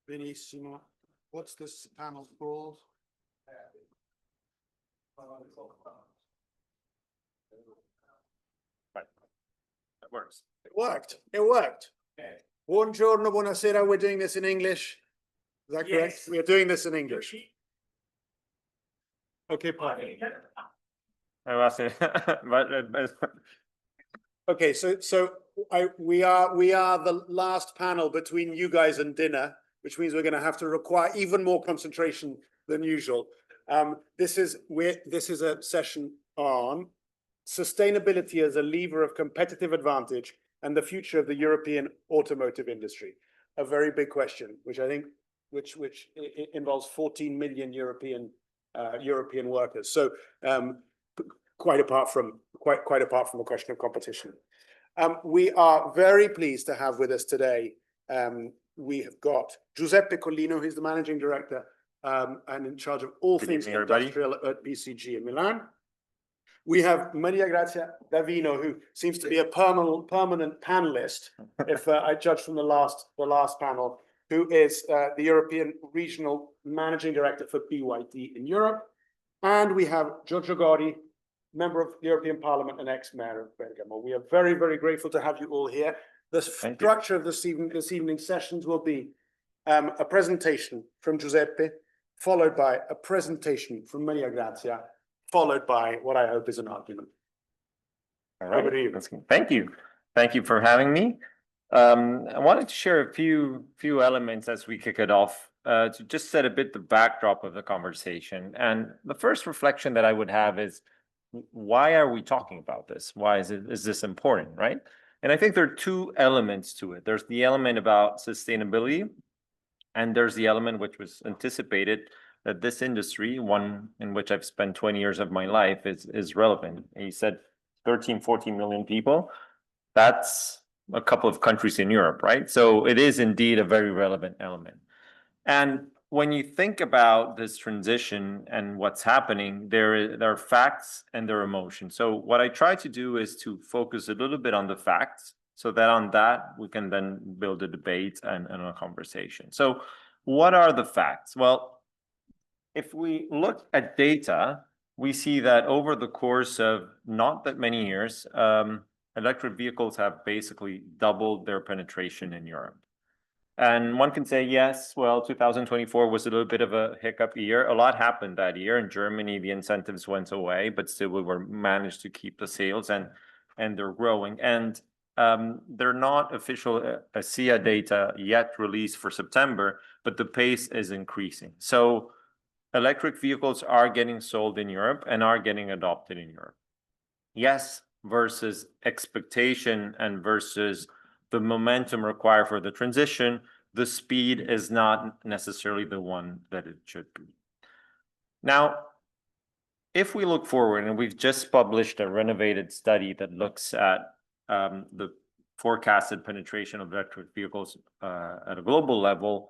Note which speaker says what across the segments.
Speaker 1: Benissimo. What's this panel called?
Speaker 2: Right. That works.
Speaker 1: It worked. It worked.
Speaker 2: Okay.
Speaker 1: Buongiorno, buonasera. We're doing this in English. Is that correct?
Speaker 2: Yes.
Speaker 1: We are doing this in English. Okay, fine. Okay, we are the last panel between you guys and dinner, which means we're going to have to require even more concentration than usual. This is a session on sustainability as a lever of competitive advantage and the future of the European automotive industry. A very big question, which I think which involves 14 million European workers. So quite apart from the question of competition. We are very pleased to have with us today. We have got Giuseppe Collino, who's the managing director and in charge of all things industrial at BCG in Milan. We have Maria Grazia Davino, who seems to be a permanent panelist, if I judge from the last panel, who is the European Regional Managing Director for BYD in Europe. And we have Giorgio Gori, member of the European Parliament and ex-mayor of Bergamo. We are very, very grateful to have you all here. The structure of this evening's sessions will be a presentation from Giuseppe, followed by a presentation from Maria Grazia, followed by what I hope is an argument.
Speaker 2: All right.
Speaker 1: Over to you.
Speaker 2: Thank you. Thank you for having me. I wanted to share a few elements as we kick it off to just set a bit the backdrop of the conversation. And the first reflection that I would have is, why are we talking about this? Why is this important, right? And I think there are two elements to it. There's the element about sustainability, and there's the element which was anticipated that this industry, one in which I've spent 20 years of my life, is relevant. And you said 13, 14 million people. That's a couple of countries in Europe, right? So it is indeed a very relevant element. And when you think about this transition and what's happening, there are facts and there are emotions. So what I try to do is to focus a little bit on the facts, so that on that we can then build a debate and a conversation. So what are the facts? Well, if we look at data, we see that over the course of not that many years, electric vehicles have basically doubled their penetration in Europe. And one can say, yes, well, 2024 was a little bit of a hiccup year. A lot happened that year. In Germany, the incentives went away, but still we were managed to keep the sales and they're growing. And they're not official ACEA data yet released for September, but the pace is increasing. So electric vehicles are getting sold in Europe and are getting adopted in Europe. Yes, versus expectation and versus the momentum required for the transition, the speed is not necessarily the one that it should be. Now, if we look forward, and we've just published a renovated study that looks at the forecasted penetration of electric vehicles at a global level,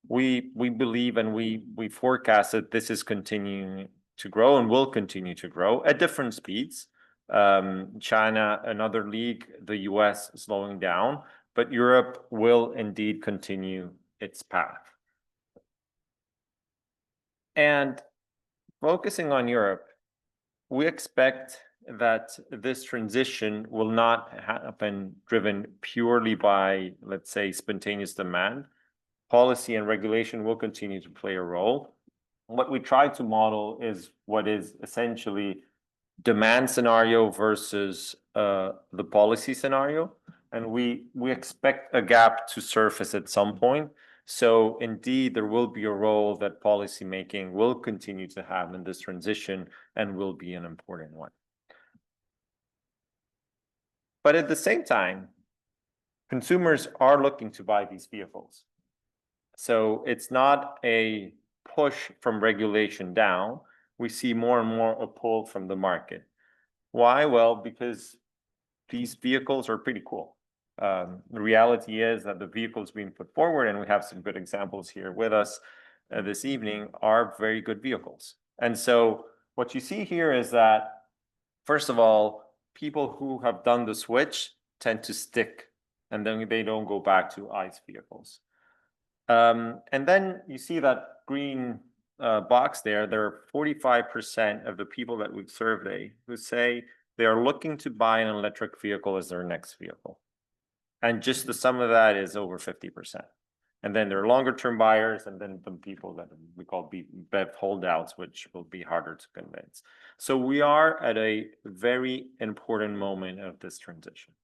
Speaker 2: we believe and we forecast that this is continuing to grow and will continue to grow at different speeds. China, another league, the US slowing down, but Europe will indeed continue its path. And focusing on Europe, we expect that this transition will not happen driven purely by, let's say, spontaneous demand. Policy and regulation will continue to play a role. What we try to model is what is essentially demand scenario versus the policy scenario. And we expect a gap to surface at some point. So indeed, there will be a role that policymaking will continue to have in this transition and will be an important one. But at the same time, consumers are looking to buy these vehicles. So it's not a push from regulation down. We see more and more a pull from the market. Why? Well, because these vehicles are pretty cool. The reality is that the vehicles being put forward, and we have some good examples here with us this evening, are very good vehicles. And so what you see here is that, first of all, people who have done the switch tend to stick, and then they don't go back to ICE vehicles. And then you see that green box there. There are 45% of the people that we survey who say they are looking to buy an electric vehicle as their next vehicle. And just the sum of that is over 50%. And then there are longer term buyers, and then the people that we call BEV holdouts, which will be harder to convince. So we are at a very important moment of this transition.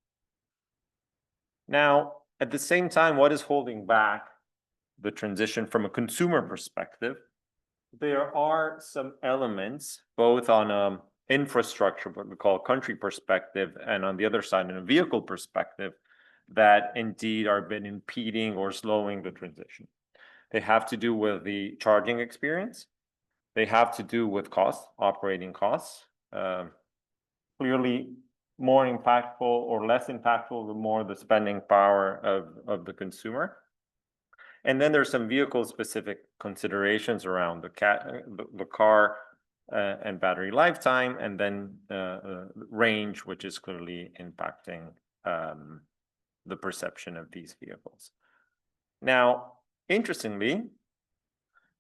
Speaker 2: Now, at the same time, what is holding back the transition from a consumer perspective? There are some elements, both on infrastructure, what we call country perspective, and on the other side, in a vehicle perspective, that indeed are been impeding or slowing the transition. They have to do with the charging experience. They have to do with costs, operating costs. Clearly more impactful or less impactful, the more the spending power of the consumer. And then there's some vehicle-specific considerations around the car and battery lifetime, and then range, which is clearly impacting the perception of these vehicles. Now, interestingly,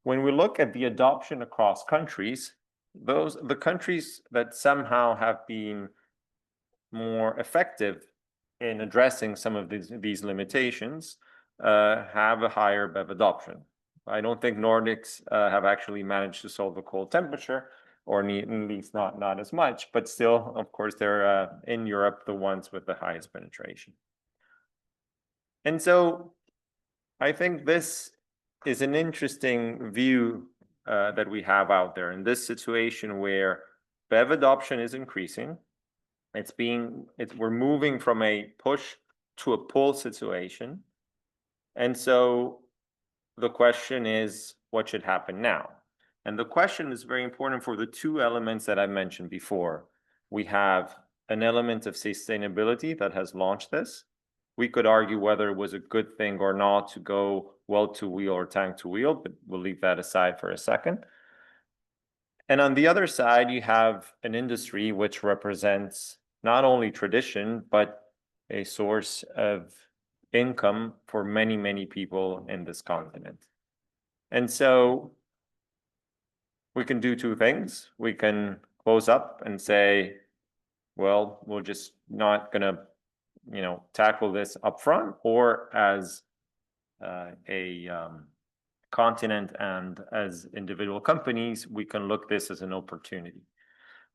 Speaker 2: when we look at the adoption across countries, the countries that somehow have been more effective in addressing some of these limitations have a higher BEV adoption. I don't think Nordics have actually managed to solve the cold temperature, or at least not as much, but still, of course, they're in Europe the ones with the highest penetration. And so I think this is an interesting view that we have out there in this situation where BEV adoption is increasing. We're moving from a push to a pull situation. And so the question is, what should happen now? And the question is very important for the two elements that I mentioned before. We have an element of sustainability that has launched this. We could argue whether it was a good thing or not to go well-to-wheel or tank-to-wheel, but we'll leave that aside for a second. And on the other side, you have an industry which represents not only tradition, but a source of income for many, many people in this continent. And so we can do two things. We can close up and say, well, we're just not going to tackle this upfront, or as a continent and as individual companies, we can look this as an opportunity.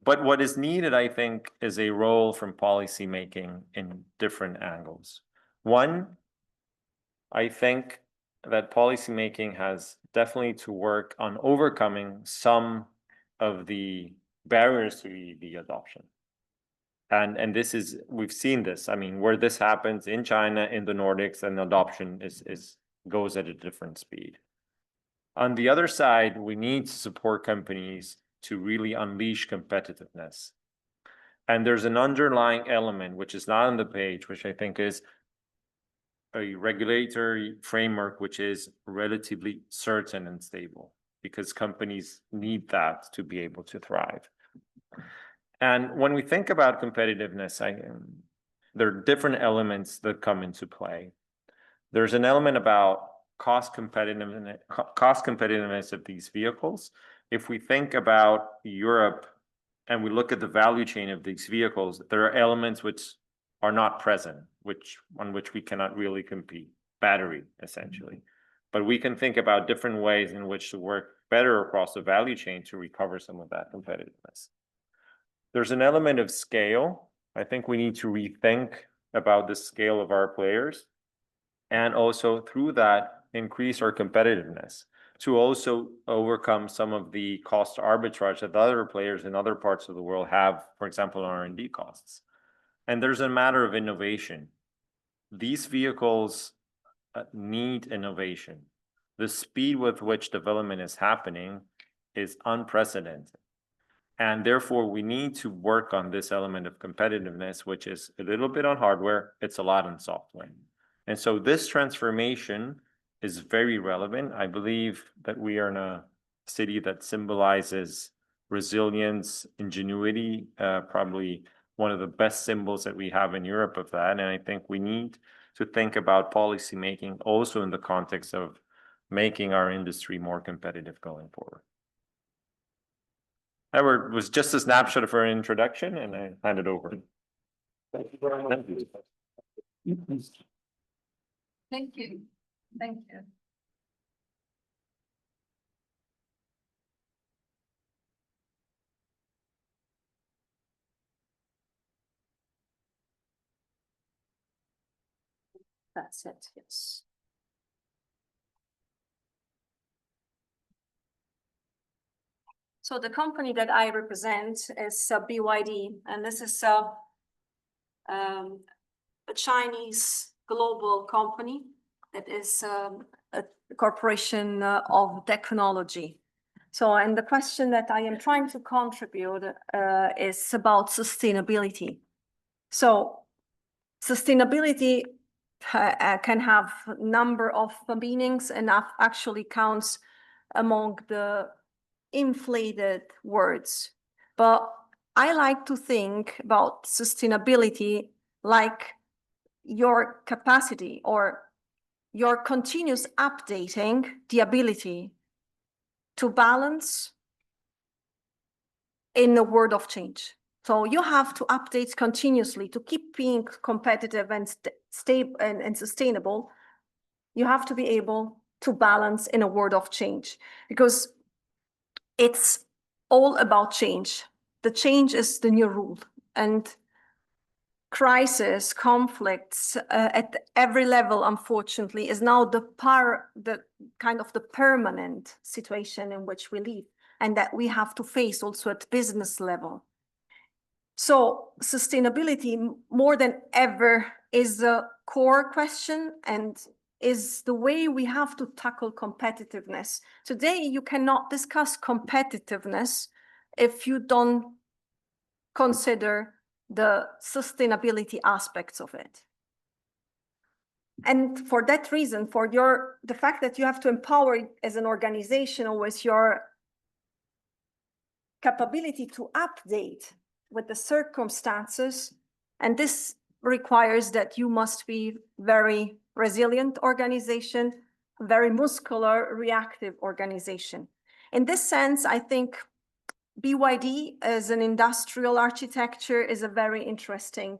Speaker 2: But what is needed, I think, is a role from policymaking in different angles. One, I think that policymaking has definitely to work on overcoming some of the barriers to EV adoption. And this is, we've seen this. I mean, where this happens in China, in the Nordics, and adoption goes at a different speed. On the other side, we need to support companies to really unleash competitiveness. And there's an underlying element, which is not on the page, which I think is a regulatory framework, which is relatively certain and stable, because companies need that to be able to thrive. And when we think about competitiveness, there are different elements that come into play. There's an element about cost competitiveness of these vehicles. If we think about Europe and we look at the value chain of these vehicles, there are elements which are not present, on which we cannot really compete. Battery, essentially. But we can think about different ways in which to work better across the value chain to recover some of that competitiveness. There's an element of scale. I think we need to rethink about the scale of our players, and also through that increase our competitiveness to also overcome some of the cost arbitrage that other players in other parts of the world have, for example, R&D costs. And there's a matter of innovation. These vehicles need innovation. The speed with which development is happening is unprecedented. And therefore, we need to work on this element of competitiveness, which is a little bit on hardware, it's a lot on software. And so this transformation is very relevant. I believe that we are in a city that symbolizes resilience, ingenuity, probably one of the best symbols that we have in Europe of that. And I think we need to think about policy making also in the context of making our industry more competitive going forward. That was just a snapshot of our introduction, and I hand it over. Thank you very much.
Speaker 3: Thank you. Thank you. That's it, yes. So the company that I represent is BYD, and this is a Chinese global company that is a corporation of technology. So, and the question that I am trying to contribute is about sustainability. So, sustainability can have a number of meanings and actually counts among the inflated words. But I like to think about sustainability like your capacity or your continuous updating the ability to balance in a world of change. So you have to update continuously to keep being competitive and stable and sustainable. You have to be able to balance in a world of change, because it's all about change. The change is the new rule, and crisis, conflicts at every level, unfortunately, is now the kind of the permanent situation in which we live, and that we have to face also at business level. So sustainability, more than ever, is a core question and is the way we have to tackle competitiveness. Today, you cannot discuss competitiveness if you don't consider the sustainability aspects of it. And for that reason, for the fact that you have to empower as an organization with your capability to update with the circumstances, and this requires that you must be very resilient organization, very muscular, reactive organization. In this sense, I think BYD as an industrial architecture is a very interesting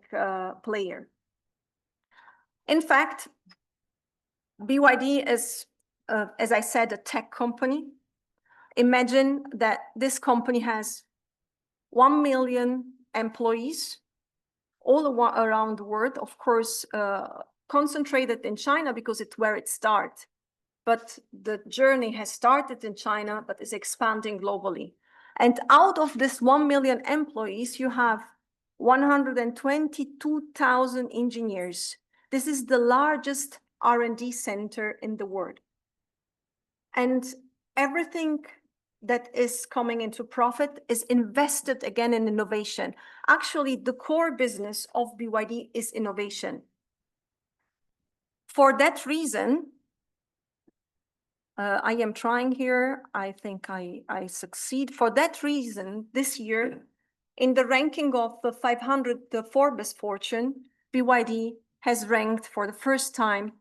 Speaker 3: player. In fact, BYD is, as I said, a tech company. Imagine that this company has 1 million employees all around the world, of course, concentrated in China because it's where it starts. But the journey has started in China, but is expanding globally. And out of this 1 million employees, you have 122,000 engineers. This is the largest R&D center in the world. And everything that is coming into profit is invested again in innovation. Actually, the core business of BYD is innovation. For that reason, I am trying here. I think I succeed. For that reason, this year, in the ranking of the 500, the Forbes Fortune, BYD has ranked for the first time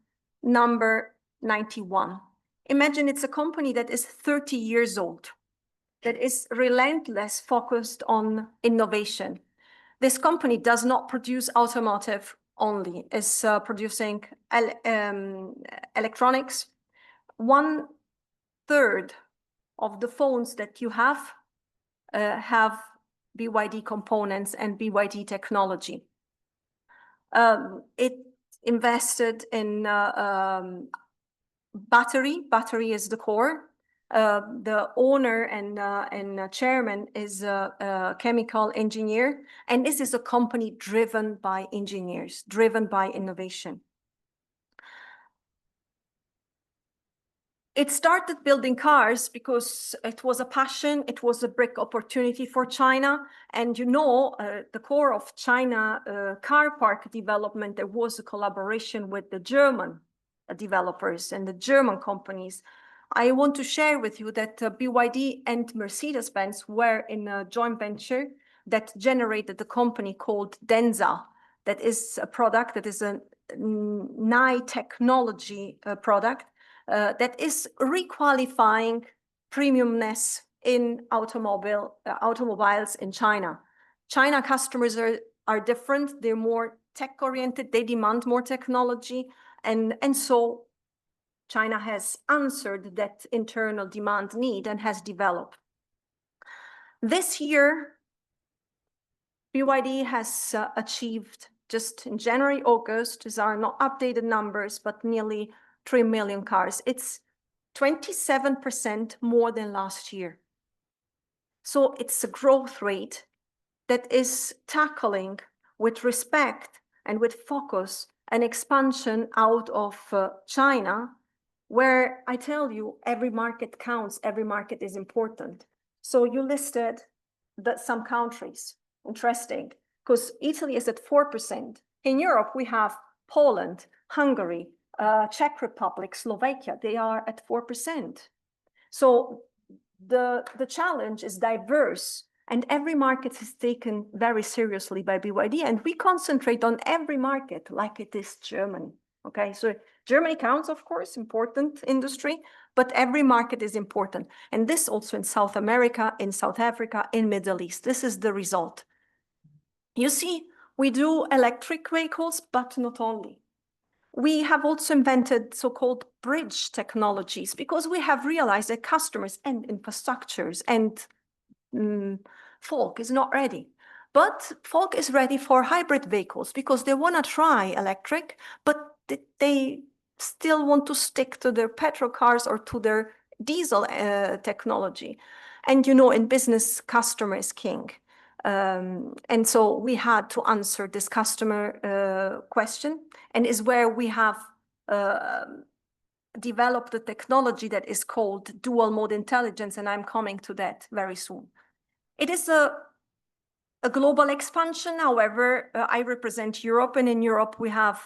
Speaker 3: number 91. Imagine it's a company that is 30 years old, that is relentless, focused on innovation. This company does not produce automotive only, it's producing electronics. 1/3 of the phones that you have BYD components and BYD technology. It invested in battery. Battery is the core. The owner and chairman is a chemical engineer, and this is a company driven by engineers, driven by innovation. It started building cars because it was a passion, it was a big opportunity for China. And you know, the core of China car park development, there was a collaboration with the German developers and the German companies. I want to share with you that BYD and Mercedes-Benz were in a joint venture that generated a company called Denza. That is a product that is a high technology product that is requalifying premiumness in automobiles in China. China customers are different. They're more tech-oriented. They demand more technology. And so China has answered that internal demand need and has developed. This year, BYD has achieved, just in January, August, these are not updated numbers, but nearly 3 million cars. It's 27% more than last year. So it's a growth rate that is tackling with respect and with focus an expansion out of China, where I tell you, every market counts, every market is important. So you listed some countries. Interesting, because Italy is at 4%. In Europe, we have Poland, Hungary, Czech Republic, Slovakia. They are at 4%. So the challenge is diverse, and every market is taken very seriously by BYD, and we concentrate on every market like it is Germany. Okay, so Germany counts, of course, important industry, but every market is important. And this also in South America, in South Africa, in Middle East. This is the result. You see, we do electric vehicles, but not only. We have also invented so-called bridge technologies because we have realized that customers and infrastructures and folk is not ready. But folk is ready for hybrid vehicles because they want to try electric, but they still want to stick to their petrol cars or to their diesel technology. And you know, in business, customer is king. And so we had to answer this customer question, and is where we have developed a technology that is called dual mode intelligence, and I'm coming to that very soon. It is a global expansion. However, I represent Europe, and in Europe we have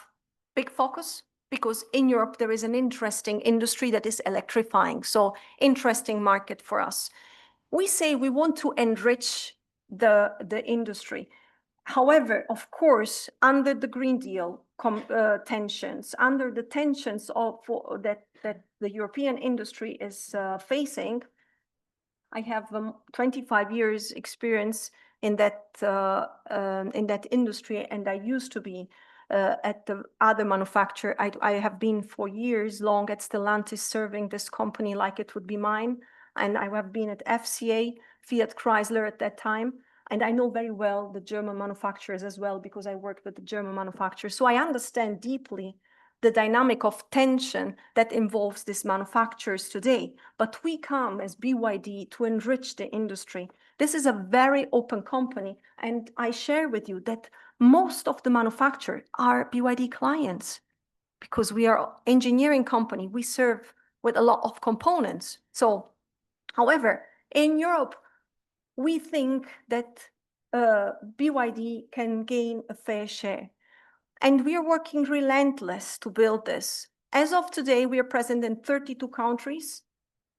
Speaker 3: big focus because in Europe there is an interesting industry that is electrifying. So interesting market for us. We say we want to enrich the industry. However, of course, under the Green Deal tensions, under the tensions of that the European industry is facing, I have 25 years experience in that industry, and I used to be at the other manufacturer. I have been for years long at Stellantis serving this company like it would be mine. And I have been at FCA, Fiat Chrysler at that time. And I know very well the German manufacturers as well because I worked with the German manufacturers. So I understand deeply the dynamic of tension that involves these manufacturers today. But we come as BYD to enrich the industry. This is a very open company. And I share with you that most of the manufacturers are BYD clients because we are an engineering company. We serve with a lot of components. So, however, in Europe, we think that BYD can gain a fair share. And we are working relentless to build this. As of today, we are present in 32 countries.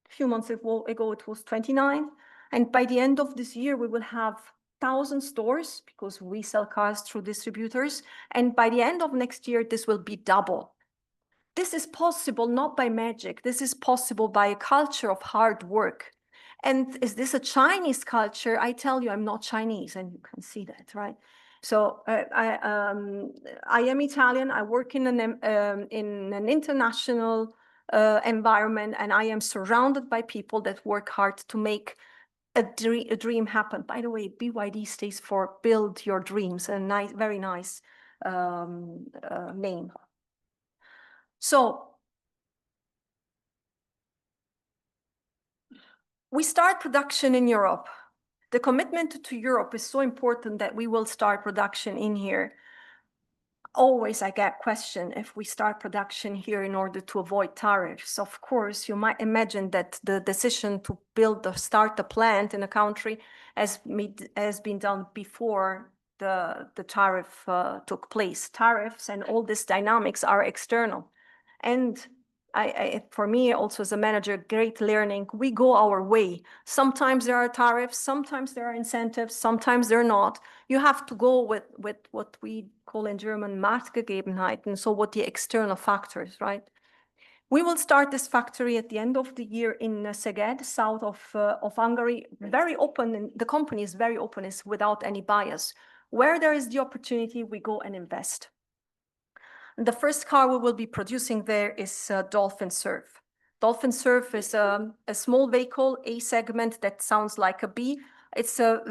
Speaker 3: A few months ago, it was 29. And by the end of this year, we will have 1,000 stores because we sell cars through distributors. And by the end of next year, this will be double. This is possible not by magic. This is possible by a culture of hard work. And is this a Chinese culture? I tell you, I'm not Chinese, and you can see that, right? So I am Italian. I work in an international environment, and I am surrounded by people that work hard to make a dream happen. By the way, BYD stands for Build Your Dreams, a nice, very nice name. So we start production in Europe. The commitment to Europe is so important that we will start production in here. Always I get questioned if we start production here in order to avoid tariffs. Of course, you might imagine that the decision to start a plant in a country has been done before the tariff took place. Tariffs and all these dynamics are external. And for me, also as a manager, great learning, we go our way. Sometimes there are tariffs, sometimes there are incentives, sometimes they're not. You have to go with what we call in German Marktgegebenheiten, so what the external factors, right? We will start this factory at the end of the year in Szeged, south of Hungary. Very open, and the company is very open, is without any bias. Where there is the opportunity, we go and invest. The first car we will be producing there is Dolphin Surf. Dolphin Surf is a small vehicle, A segment that sounds like a B. It's a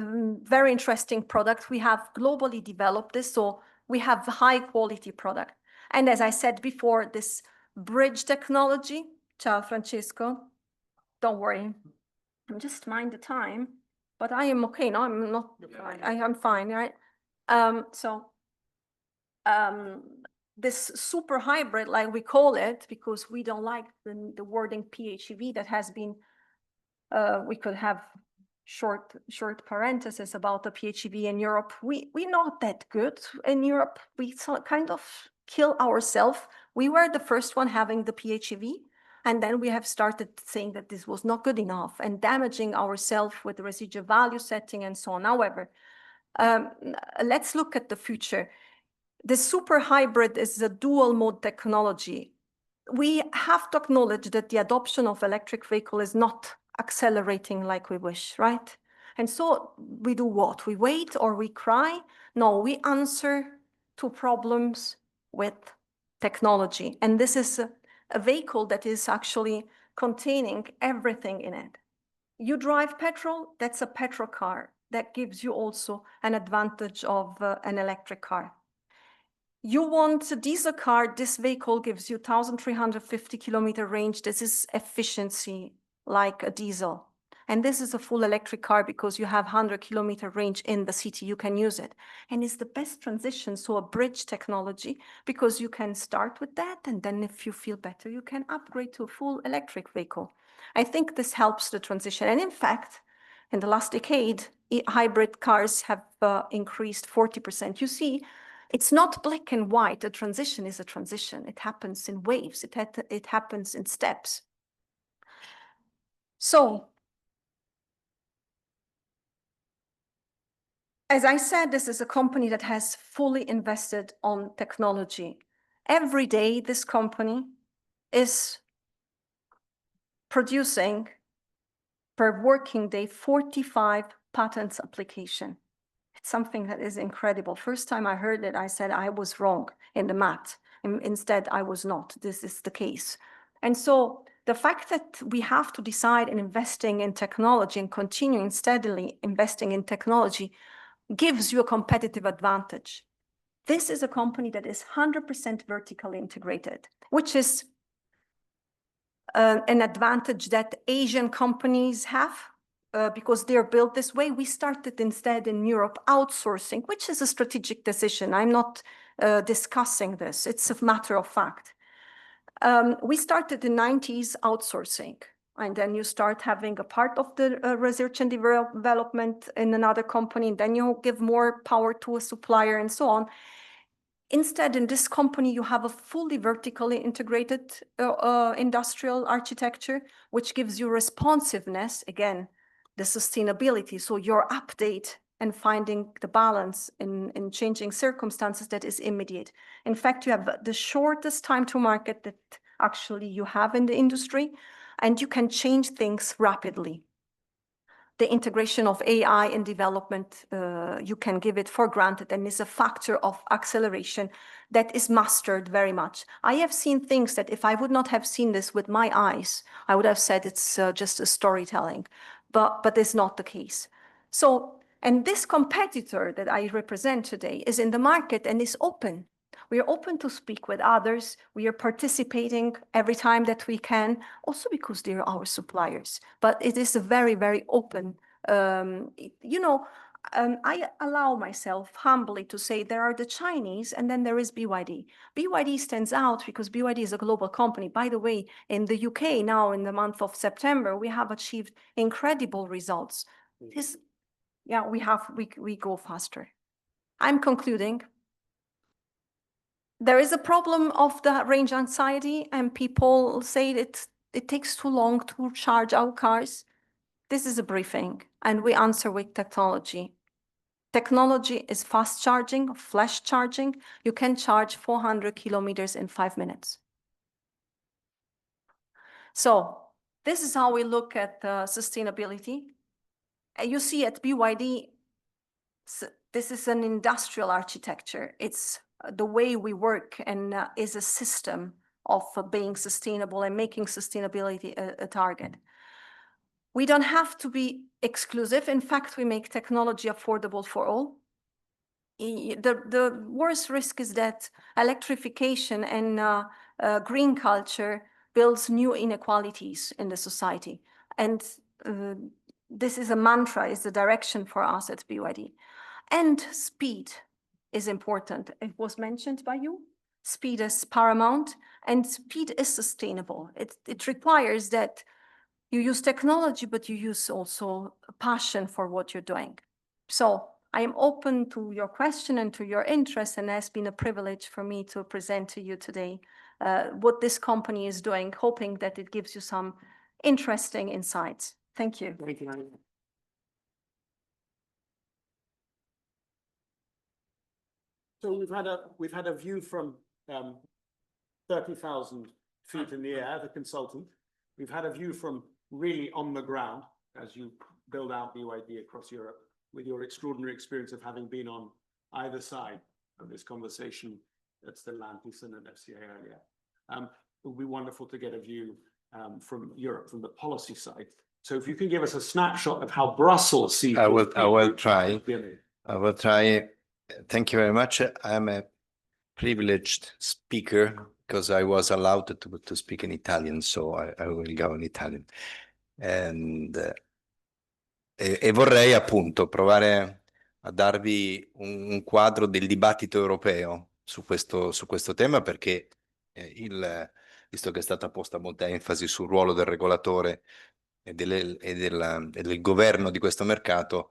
Speaker 3: very interesting product. We have globally developed this, so we have high quality product. And as I said before, this bridge technology. Ciao, Francesco. Don't worry. I'm just mind the time, but I am okay. No, I'm not. I'm fine, right? This super hybrid, like we call it, because we don't like the wording PHEV that has been, we could have short parenthesis about the PHEV in Europe. We're not that good in Europe. We kind of kill ourselves. We were the first one having the PHEV, and then we have started saying that this was not good enough and damaging ourselves with the residual value setting and so on. However, let's look at the future. The super hybrid is a dual mode technology. We have to acknowledge that the adoption of electric vehicle is not accelerating like we wish, right? And so we do what? We wait or we cry? No, we answer to problems with technology. And this is a vehicle that is actually containing everything in it. You drive petrol, that's a petrol car. That gives you also an advantage of an electric car. You want a diesel car, this vehicle gives you 1,350 kilometer range. This is efficiency like a diesel. And this is a full electric car because you have 100 kilometer range in the city, you can use it. And it's the best transition, so a bridge technology, because you can start with that, and then if you feel better, you can upgrade to a full electric vehicle. I think this helps the transition. And in fact, in the last decade, hybrid cars have increased 40%. You see, it's not black and white. A transition is a transition. It happens in waves. It happens in steps. So, as I said, this is a company that has fully invested on technology. Every day, this company is producing, per working day, 45 patents application. It's something that is incredible. First time I heard it, I said I was wrong in the math. Instead, I was not. This is the case. And so the fact that we have to decide in investing in technology and continuing steadily investing in technology gives you a competitive advantage. This is a company that is 100% vertically integrated, which is an advantage that Asian companies have. Because they're built this way. We started instead in Europe outsourcing, which is a strategic decision. I'm not discussing this. It's a matter of fact. We started in the 90s outsourcing, and then you start having a part of the research and development in another company, and then you give more power to a supplier and so on. Instead, in this company, you have a fully vertically integrated industrial architecture, which gives you responsiveness, again, the sustainability, so your update and finding the balance in changing circumstances that is immediate. In fact, you have the shortest time to market that actually you have in the industry, and you can change things rapidly. The integration of AI in development, you can give it for granted, and is a factor of acceleration that is mastered very much. I have seen things that if I would not have seen this with my eyes, I would have said it's just a storytelling. But it's not the case. So, and this competitor that I represent today is in the market and is open. We are open to speak with others. We are participating every time that we can, also because they're our suppliers. But it is a very, very open, I allow myself humbly to say there are the Chinese and then there is BYD. BYD stands out because BYD is a global company. By the way, in the UK now in the month of September, we have achieved incredible results. We go faster. I'm concluding. There is a problem of the range anxiety, and people say that it takes too long to charge our cars. This is a briefing, and we answer with technology. Technology is fast charging, flash charging. You can charge 400 kilometers in 5 minutes. So this is how we look at sustainability. You see at BYD, this is an industrial architecture. It's the way we work and is a system of being sustainable and making sustainability a target. We don't have to be exclusive. In fact, we make technology affordable for all. The worst risk is that electrification and green culture builds new inequalities in the society. And this is a mantra, is the direction for us at BYD. And speed is important. It was mentioned by you. Speed is paramount, and speed is sustainable. It requires that you use technology, but you use also a passion for what you're doing. So I am open to your question and to your interest, and it has been a privilege for me to present to you today what this company is doing, hoping that it gives you some interesting insights. Thank you.
Speaker 1: Thank you, Annie. So we've had a view from 30,000 feet in the air, the consultant. We've had a view from really on the ground as you build out BYD across Europe, with your extraordinary experience of having been on either side of this conversation at Stellantis and at FCA earlier. It would be wonderful to get a view from Europe, from the policy side. So if you can give us a snapshot of how Brussels sees.
Speaker 4: I will try. I will try. Thank you very much. I'm a privileged speaker because I was allowed to speak in Italian, so I will go in Italian. E vorrei appunto provare a darvi un quadro del dibattito europeo su questo tema, perché visto che è stata posta molta enfasi sul ruolo del regolatore e del governo di questo mercato,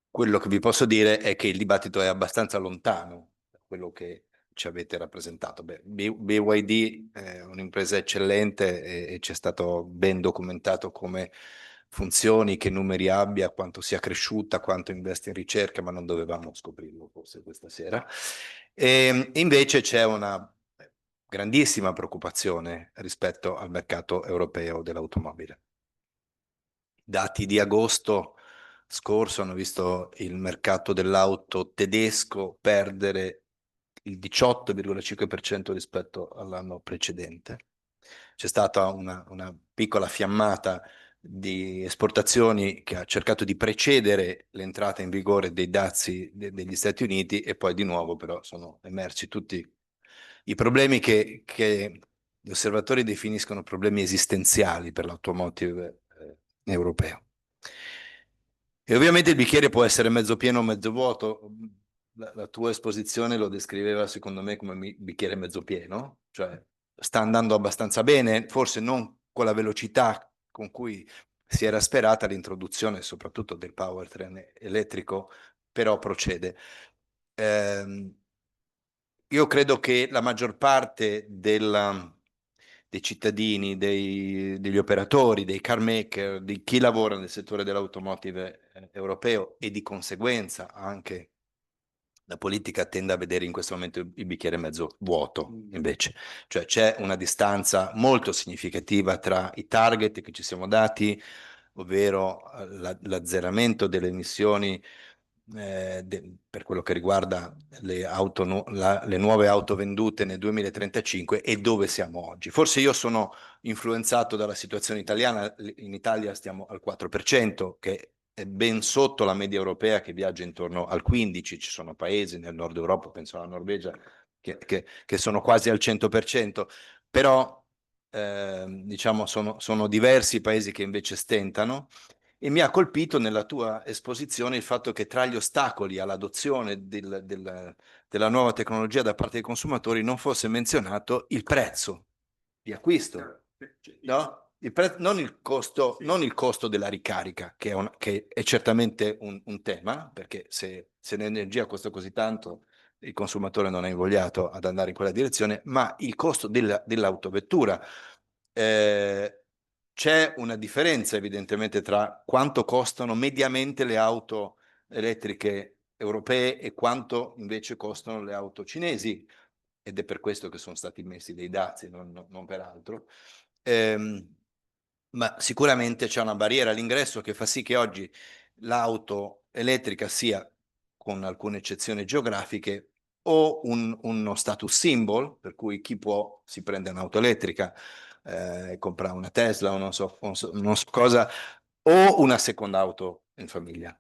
Speaker 4: quello che vi posso dire è che il dibattito è abbastanza lontano da quello che ci avete rappresentato. BYD è un'impresa eccellente e ci è stato ben documentato come funzioni, che numeri abbia, quanto sia cresciuta, quanto investe in ricerca, ma non dovevamo scoprirlo forse questa sera. E invece c'è una grandissima preoccupazione rispetto al mercato europeo dell'automobile. Dati di agosto scorso hanno visto il mercato dell'auto tedesco perdere il 18,5% rispetto all'anno precedente. C'è stata una piccola fiammata di esportazioni che ha cercato di precedere l'entrata in vigore dei dazi degli Stati Uniti, e poi di nuovo però sono emersi tutti i problemi che gli osservatori definiscono problemi esistenziali per l'automotive europeo. E ovviamente il bicchiere può essere mezzo pieno o mezzo vuoto. La tua esposizione lo descriveva secondo me come bicchiere mezzo pieno, cioè sta andando abbastanza bene, forse non con la velocità con cui si era sperata l'introduzione soprattutto del powertrain elettrico, però procede. Io credo che la maggior parte dei cittadini, degli operatori, dei car maker, di chi lavora nel settore dell'automotive europeo, e di conseguenza anche la politica, tende a vedere in questo momento il bicchiere mezzo vuoto, invece. Cioè c'è una distanza molto significativa tra i target che ci siamo dati, ovvero l'azzeramento delle emissioni per quello che riguarda le nuove auto vendute nel 2035, e dove siamo oggi. Forse io sono influenzato dalla situazione italiana. In Italia stiamo al 4%, che è ben sotto la media europea, che viaggia intorno al 15%. Ci sono paesi nel nord Europa, penso alla Norvegia, che sono quasi al 100%, però diciamo sono diversi i paesi che invece stentano. E mi ha colpito nella tua esposizione il fatto che tra gli ostacoli all'adozione della nuova tecnologia da parte dei consumatori non fosse menzionato il prezzo di acquisto, no? Non il costo della ricarica, che è certamente un tema, perché se l'energia costa così tanto, il consumatore non è invogliato ad andare in quella direzione, ma il costo dell'autovettura. C'è una differenza evidentemente tra quanto costano mediamente le auto elettriche europee e quanto invece costano le auto cinesi. ed è per questo che sono stati messi dei dazi, non per altro. Ma sicuramente c'è una barriera all'ingresso che fa sì che oggi l'auto elettrica sia, con alcune eccezioni geografiche, o uno status symbol, per cui chi può si prende un'auto elettrica, compra una Tesla o non so cosa, o una seconda auto in famiglia,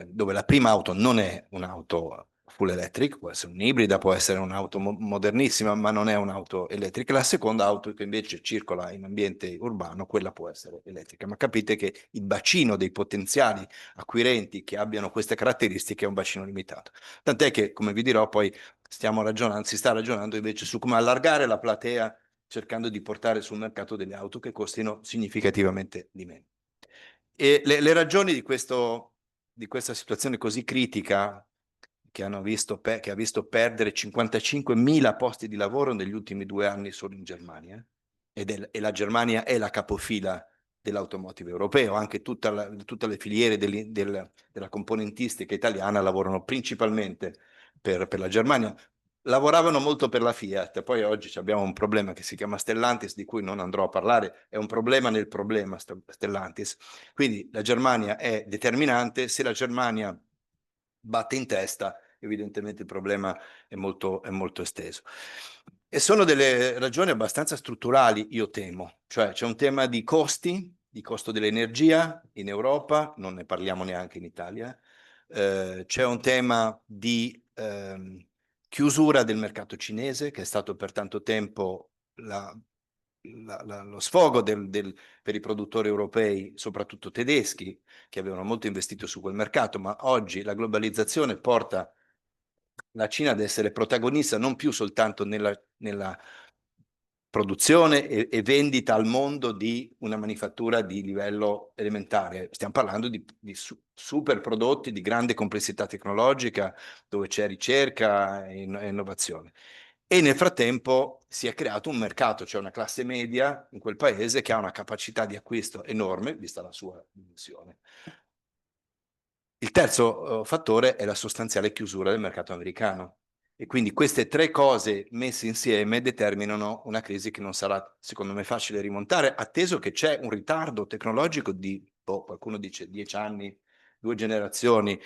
Speaker 4: dove la prima auto non è un'auto full electric, può essere un'ibrida, può essere un'auto modernissima, ma non è un'auto elettrica. La seconda auto che invece circola in ambiente urbano, quella può essere elettrica. Ma capite che il bacino dei potenziali acquirenti che abbiano queste caratteristiche è un bacino limitato. Tant'è che, come vi dirò, poi si sta ragionando invece su come allargare la platea, cercando di portare sul mercato delle auto che costino significativamente di meno. E le ragioni di questa situazione così critica, che ha visto perdere 55.000 posti di lavoro negli ultimi 2 anni solo in Germania, e la Germania è la capofila dell'automotive europeo, anche tutte le filiere della componentistica italiana lavorano principalmente per la Germania. Lavoravano molto per la Fiat, poi oggi abbiamo un problema che si chiama Stellantis, di cui non andrò a parlare, è un problema nel problema Stellantis. Quindi la Germania è determinante, se la Germania batte in testa, evidentemente il problema è molto esteso. E sono delle ragioni abbastanza strutturali, io temo, cioè c'è un tema di costi, di costo dell'energia in Europa, non ne parliamo neanche in Italia, c'è un tema di chiusura del mercato cinese, che è stato per tanto tempo lo sfogo per i produttori europei, soprattutto tedeschi, che avevano molto investito su quel mercato, ma oggi la globalizzazione porta la Cina ad essere protagonista non più soltanto nella produzione e vendita al mondo di una manifattura di livello elementare. Stiamo parlando di super prodotti di grande complessità tecnologica, dove c'è ricerca e innovazione. E nel frattempo si è creato un mercato, cioè una classe media in quel paese che ha una capacità di acquisto enorme, vista la sua dimensione. Il terzo fattore è la sostanziale chiusura del mercato americano. E quindi queste tre cose messe insieme determinano una crisi che non sarà, secondo me, facile rimontare, atteso che c'è un ritardo tecnologico di, qualcuno dice 10 anni, 2 generazioni.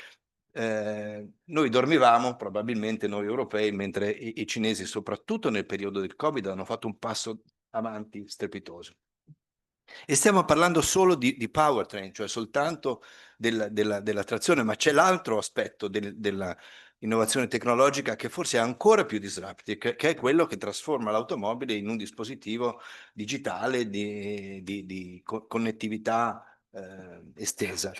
Speaker 4: Noi dormivamo, probabilmente noi europei, mentre i cinesi, soprattutto nel periodo del Covid, hanno fatto un passo avanti strepitoso. E stiamo parlando solo di powertrain, cioè soltanto della trazione, ma c'è l'altro aspetto della innovazione tecnologica che forse è ancora più disruptive, che è quello che trasforma l'automobile in un dispositivo digitale di connettività estesa.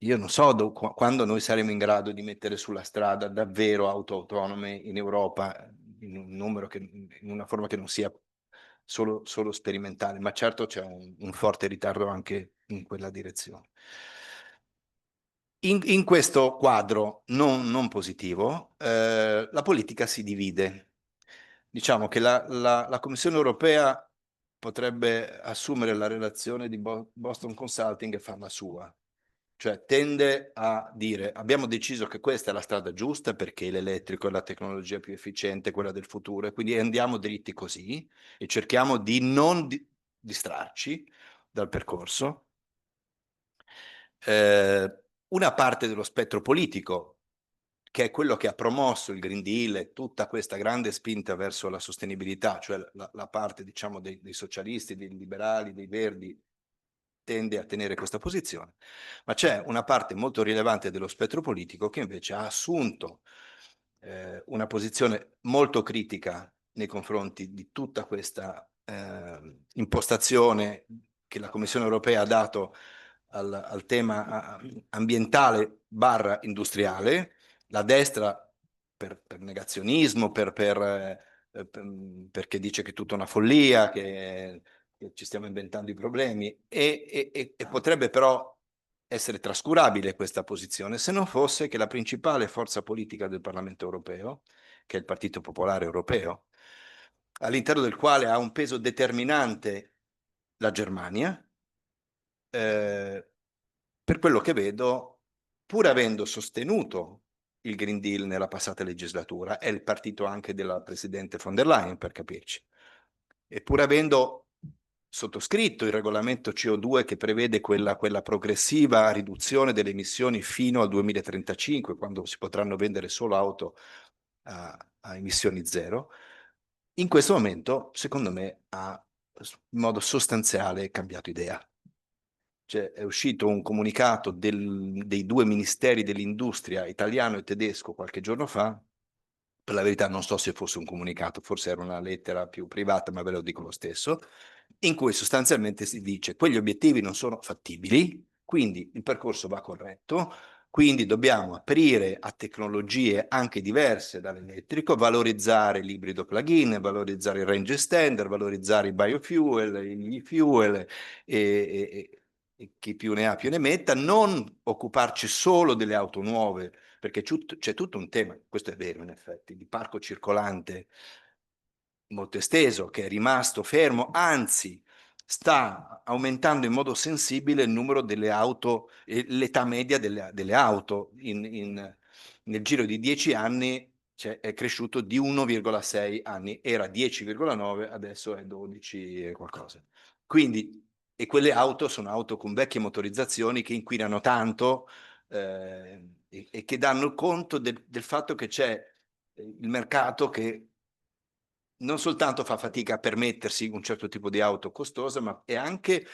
Speaker 4: Io non so quando noi saremo in grado di mettere sulla strada davvero auto autonome in Europa, in un numero in una forma che non sia solo sperimentale, ma certo c'è un forte ritardo anche in quella direzione. In questo quadro non positivo, la politica si divide. Diciamo che la Commissione europea potrebbe assumere la relazione di Boston Consulting e farla sua. Cioè tende a dire abbiamo deciso che questa è la strada giusta perché l'elettrico è la tecnologia più efficiente, quella del futuro, e quindi andiamo dritti così e cerchiamo di non distrarci dal percorso. Una parte dello spettro politico, che è quello che ha promosso il Green Deal e tutta questa grande spinta verso la sostenibilità, cioè la parte diciamo dei socialisti, dei liberali, dei verdi, tende a tenere questa posizione, ma c'è una parte molto rilevante dello spettro politico che invece ha assunto una posizione molto critica nei confronti di tutta questa impostazione che la Commissione europea ha dato al tema ambientale / industriale. La destra per negazionismo, perché dice che è tutta una follia, che ci stiamo inventando i problemi, e potrebbe però essere trascurabile questa posizione se non fosse che la principale forza politica del Parlamento europeo, che è il Partito Popolare Europeo, all'interno del quale ha un peso determinante la Germania, per quello che vedo, pur avendo sostenuto il Green Deal nella passata legislatura, è il partito anche della Presidente von der Leyen, per capirci. E pur avendo sottoscritto il regolamento CO2 che prevede quella progressiva riduzione delle emissioni fino al 2035, quando si potranno vendere solo auto a emissioni zero, in questo momento, secondo me, ha in modo sostanziale cambiato idea. Cioè, è uscito un comunicato dei due ministeri dell'industria italiano e tedesco qualche giorno fa. Per la verità non so se fosse un comunicato, forse era una lettera più privata, ma ve lo dico lo stesso, in cui sostanzialmente si dice quegli obiettivi non sono fattibili, quindi il percorso va corretto, quindi dobbiamo aprire a tecnologie anche diverse dall'elettrico, valorizzare l'ibrido plug-in, valorizzare il range extender, valorizzare i biofuel, gli fuel e chi più ne ha più ne metta, non occuparci solo delle auto nuove, perché c'è tutto un tema, questo è vero in effetti, di parco circolante molto esteso, che è rimasto fermo, anzi sta aumentando in modo sensibile il numero delle auto, l'età media delle auto. Nel giro di 10 anni è cresciuto di 1,6 anni, era 10,9, adesso è 12 e qualcosa. Quindi, e quelle auto sono auto con vecchie motorizzazioni che inquinano tanto e che danno conto del fatto che c'è il mercato che non soltanto fa fatica a permettersi un certo tipo di auto costosa, ma è anche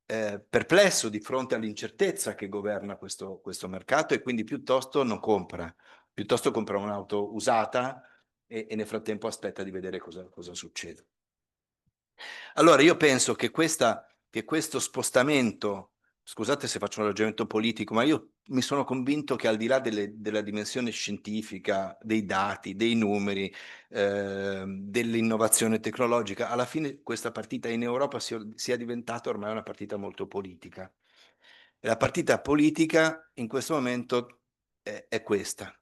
Speaker 4: perplesso di fronte all'incertezza che governa questo mercato e quindi piuttosto non compra, piuttosto compra un'auto usata e nel frattempo aspetta di vedere cosa succede. Allora io penso che questo spostamento, scusate se faccio un ragionamento politico, ma io mi sono convinto che al di là della dimensione scientifica, dei dati, dei numeri, dell'innovazione tecnologica, alla fine questa partita in Europa sia diventata ormai una partita molto politica. E la partita politica in questo momento è questa.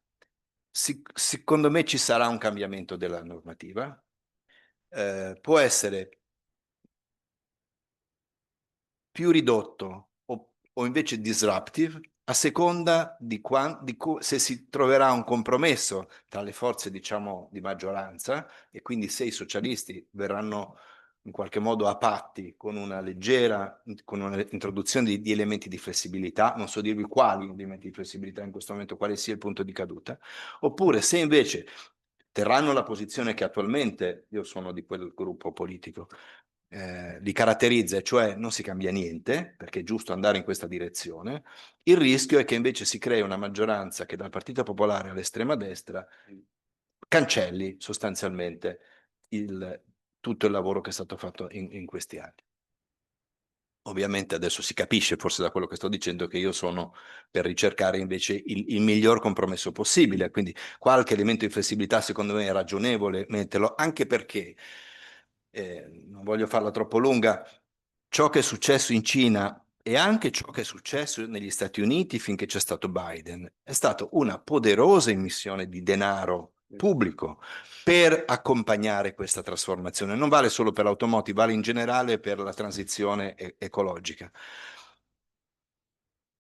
Speaker 4: Secondo me ci sarà un cambiamento della normativa, può essere più ridotto o invece disruptive a seconda se si troverà un compromesso tra le forze, diciamo, di maggioranza e quindi se i socialisti verranno in qualche modo a patti con una leggera, con un'introduzione di elementi di flessibilità, non so dirvi quali elementi di flessibilità in questo momento, quale sia il punto di caduta, oppure se invece terranno la posizione che attualmente, io sono di quel gruppo politico, li caratterizza, cioè non si cambia niente, perché è giusto andare in questa direzione. Il rischio è che invece si crei una maggioranza che dal Partito Popolare all'estrema destra cancelli sostanzialmente tutto il lavoro che è stato fatto in questi anni. Ovviamente adesso si capisce, forse da quello che sto dicendo, che io sono per ricercare invece il miglior compromesso possibile, quindi qualche elemento di flessibilità secondo me è ragionevole metterlo, anche perché, non voglio farla troppo lunga, ciò che è successo in Cina e anche ciò che è successo negli Stati Uniti finché c'è stato Biden è stata una poderosa immissione di denaro pubblico per accompagnare questa trasformazione. Non vale solo per l'automotive, vale in generale per la transizione ecologica.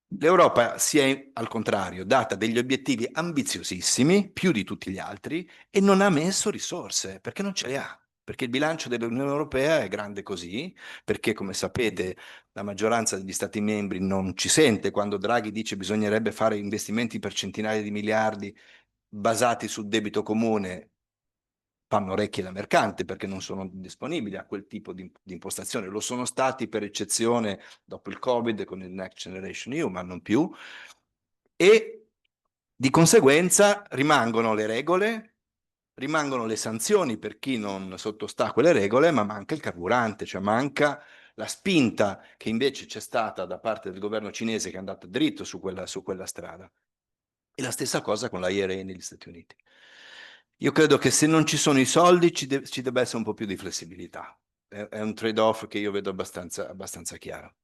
Speaker 4: L'Europa si è, al contrario, data degli obiettivi ambiziosissimi, più di tutti gli altri, e non ha messo risorse, perché non ce le ha. Perché il bilancio dell'Unione Europea è grande così, perché come sapete la maggioranza degli Stati membri non ci sente quando Draghi dice che bisognerebbe fare investimenti per centinaia di miliardi basati sul debito comune, fanno orecchie da mercante perché non sono disponibili a quel tipo di impostazione. Lo sono stati per eccezione dopo il Covid con il Next Generation EU, ma non più. E di conseguenza rimangono le regole, rimangono le sanzioni per chi non sottostà a quelle regole, ma manca il carburante, cioè manca la spinta che invece c'è stata da parte del governo cinese che è andato dritto su quella strada. E la stessa cosa con l'IRA negli Stati Uniti. Io credo che se non ci sono i soldi ci debba essere un po' più di flessibilità. È un trade-off che io vedo abbastanza chiaro.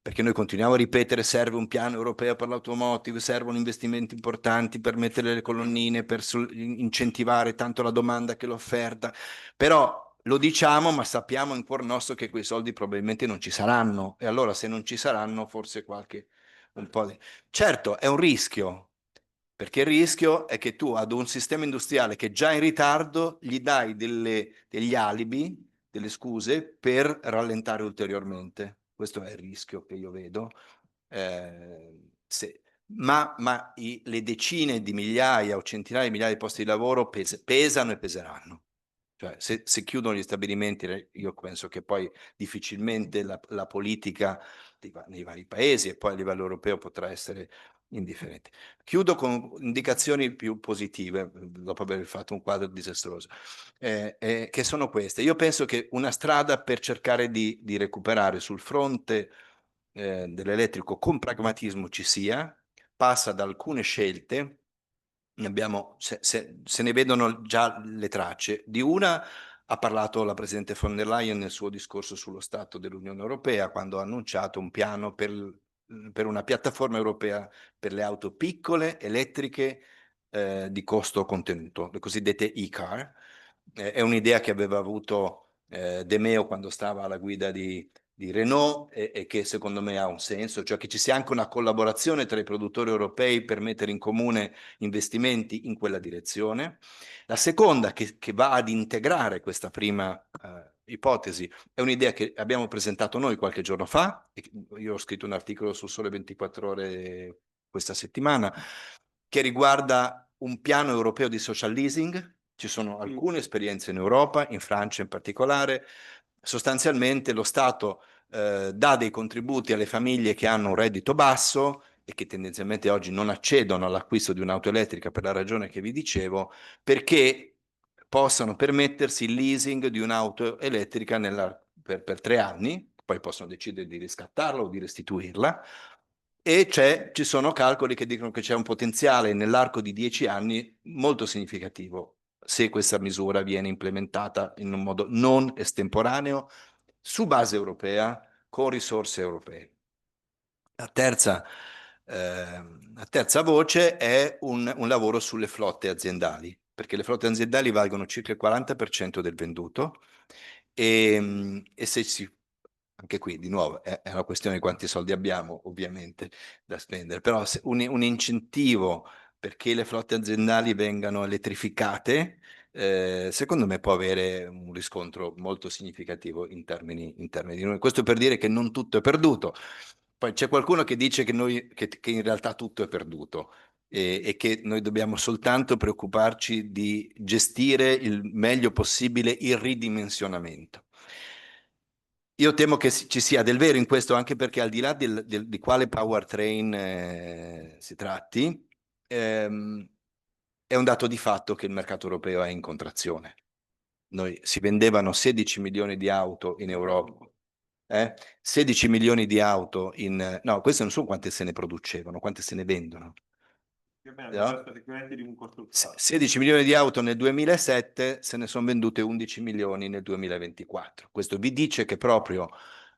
Speaker 4: Perché noi continuiamo a ripetere serve un piano europeo per l'automotive, servono investimenti importanti per mettere le colonnine, per incentivare tanto la domanda che l'offerta. Però lo diciamo, ma sappiamo in cuor nostro che quei soldi probabilmente non ci saranno. E allora se non ci saranno, forse un po' di... Certo, è un rischio, perché il rischio è che tu ad un sistema industriale che è già in ritardo gli dai degli alibi, delle scuse per rallentare ulteriormente. Questo è il rischio che io vedo. Ma le decine di migliaia o centinaia di migliaia di posti di lavoro pesano e peseranno. Cioè, se chiudono gli stabilimenti, io penso che poi difficilmente la politica nei vari paesi e poi a livello europeo potrà essere indifferente. Chiudo con indicazioni più positive, dopo aver fatto un quadro disastroso, che sono queste. Io penso che una strada per cercare di recuperare sul fronte dell'elettrico con pragmatismo ci sia, passa da alcune scelte. Se ne vedono già le tracce. Di una ha parlato la Presidente von der Leyen nel suo discorso sullo Stato dell'Unione Europea, quando ha annunciato un piano per una piattaforma europea per le auto piccole, elettriche, di costo contenuto, le cosiddette e-car. È un'idea che aveva avuto De Meo quando stava alla guida di Renault e che secondo me ha un senso, cioè che ci sia anche una collaborazione tra i produttori europei per mettere in comune investimenti in quella direzione. La seconda, che va ad integrare questa prima ipotesi, è un'idea che abbiamo presentato noi qualche giorno fa. Io ho scritto un articolo sul Sole 24 Ore questa settimana, che riguarda un piano europeo di social leasing. Ci sono alcune esperienze in Europa, in Francia in particolare. Sostanzialmente lo Stato dà dei contributi alle famiglie che hanno un reddito basso e che tendenzialmente oggi non accedono all'acquisto di un'auto elettrica per la ragione che vi dicevo, perché possano permettersi il leasing di un'auto elettrica per 3 anni, poi possono decidere di riscattarla o di restituirla, e ci sono calcoli che dicono che c'è un potenziale nell'arco di 10 anni molto significativo se questa misura viene implementata in un modo non estemporaneo, su base europea, con risorse europee. La terza voce è un lavoro sulle flotte aziendali, perché le flotte aziendali valgono circa il 40% del venduto e se anche qui di nuovo è una questione di quanti soldi abbiamo ovviamente da spendere, però un incentivo perché le flotte aziendali vengano elettrificate, secondo me può avere un riscontro molto significativo in termini di noi. Questo per dire che non tutto è perduto. Poi c'è qualcuno che dice che in realtà tutto è perduto e che noi dobbiamo soltanto preoccuparci di gestire il meglio possibile il ridimensionamento. Io temo che ci sia del vero in questo, anche perché al di là di quale powertrain si tratti, è un dato di fatto che il mercato europeo è in contrazione. Si vendevano 16 milioni di auto in Europa, 16 milioni di auto no, queste non sono quante se ne producevano, quante se ne vendono. No? 16 milioni di auto nel 2007, se ne sono vendute 11 milioni nel 2024. Questo vi dice che proprio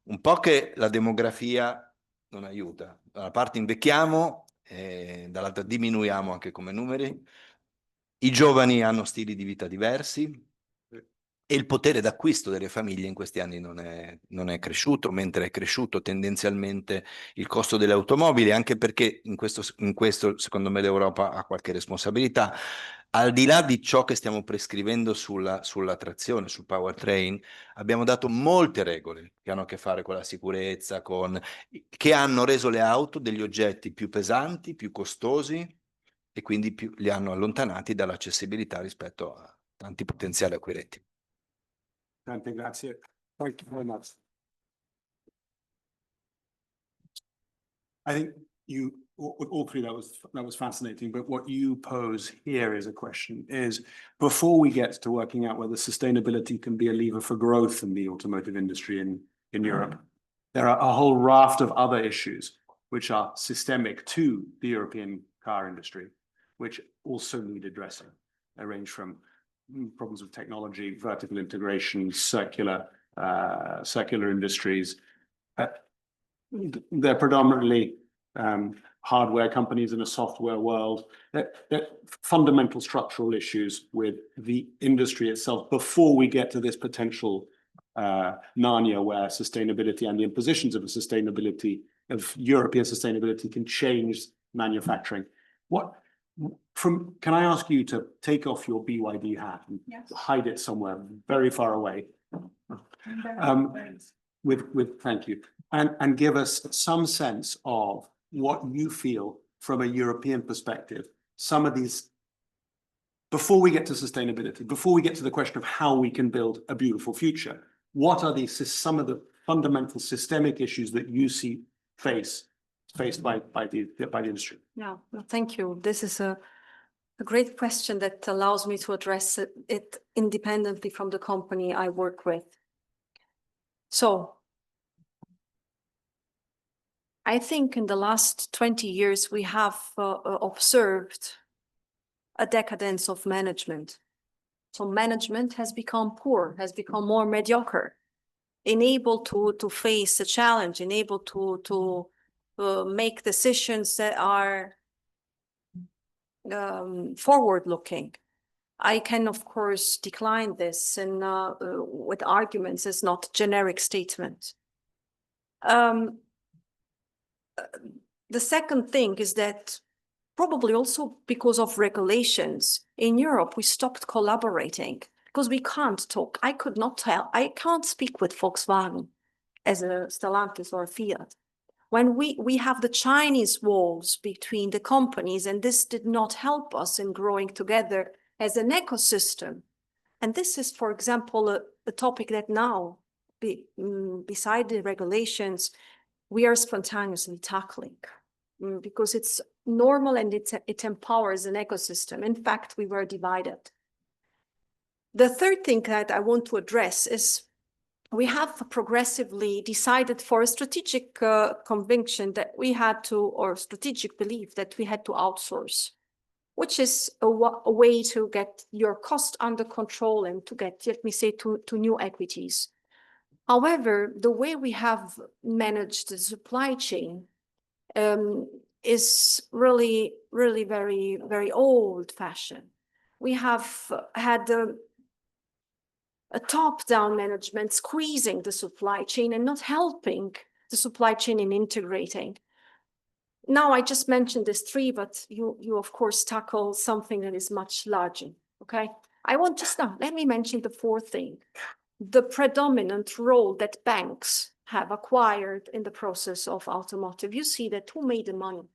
Speaker 4: un po' che la demografia non aiuta. Da una parte invecchiamo, dall'altra diminuiamo anche come numeri. I giovani hanno stili di vita diversi e il potere d'acquisto delle famiglie in questi anni non è cresciuto, mentre è cresciuto tendenzialmente il costo delle automobili, anche perché in questo secondo me l'Europa ha qualche responsabilità. Al di là di ciò che stiamo prescrivendo sulla trazione, sul powertrain, abbiamo dato molte regole che hanno a che fare con la sicurezza, che hanno reso le auto degli oggetti più pesanti, più costosi e quindi li hanno allontanati dall'accessibilità rispetto a tanti potenziali acquirenti.
Speaker 1: Tante grazie. Thank you very much. I think all three, that was fascinating, but what you pose here is a question is, before we get to working out whether sustainability can be a lever for growth in the automotive industry in Europe, there are a whole raft of other issues which are systemic to the European car industry, which also need addressing. They range from problems of technology, vertical integration, circular industries. They're predominantly hardware companies in a software world. They're fundamental structural issues with the industry itself before we get to this potential Narnia, where sustainability and the impositions of European sustainability can change manufacturing. can I ask you to take off your BYD hat and
Speaker 3: Yes.
Speaker 1: hide it somewhere very far away? Thank you, and give us some sense of what you feel from a European perspective, some of these, before we get to sustainability, before we get to the question of how we can build a beautiful future, what are some of the fundamental systemic issues that you see faced by the industry?
Speaker 3: No, thank you. This is a great question that allows me to address it independently from the company I work with. So I think in the last 20 years, we have observed a decadence of management. So management has become poor, has become more mediocre, unable to face a challenge, unable to make decisions that are forward-looking. I can, of course, decline this and with arguments as not generic statements. The second thing is that probably also because of regulations in Europe, we stopped collaborating because we can't talk. I can't speak with Volkswagen as a Stellantis or a Fiat. When we have the Chinese walls between the companies, and this did not help us in growing together as an ecosystem. And this is, for example, a topic that now, beside the regulations, we are spontaneously tackling because it's normal and it empowers an ecosystem. In fact, we were divided. The third thing that I want to address is we have progressively decided for a strategic conviction that we had to, or strategic belief that we had to outsource, which is a way to get your cost under control and to get, let me say, to new equities. However, the way we have managed the supply chain is really, really very, very old-fashioned. We have had a top-down management squeezing the supply chain and not helping the supply chain in integrating. Now, I just mentioned these three, but you of course tackle something that is much larger, okay? Let me mention the fourth thing. The predominant role that banks have acquired in the process of automotive. You see that who made the money?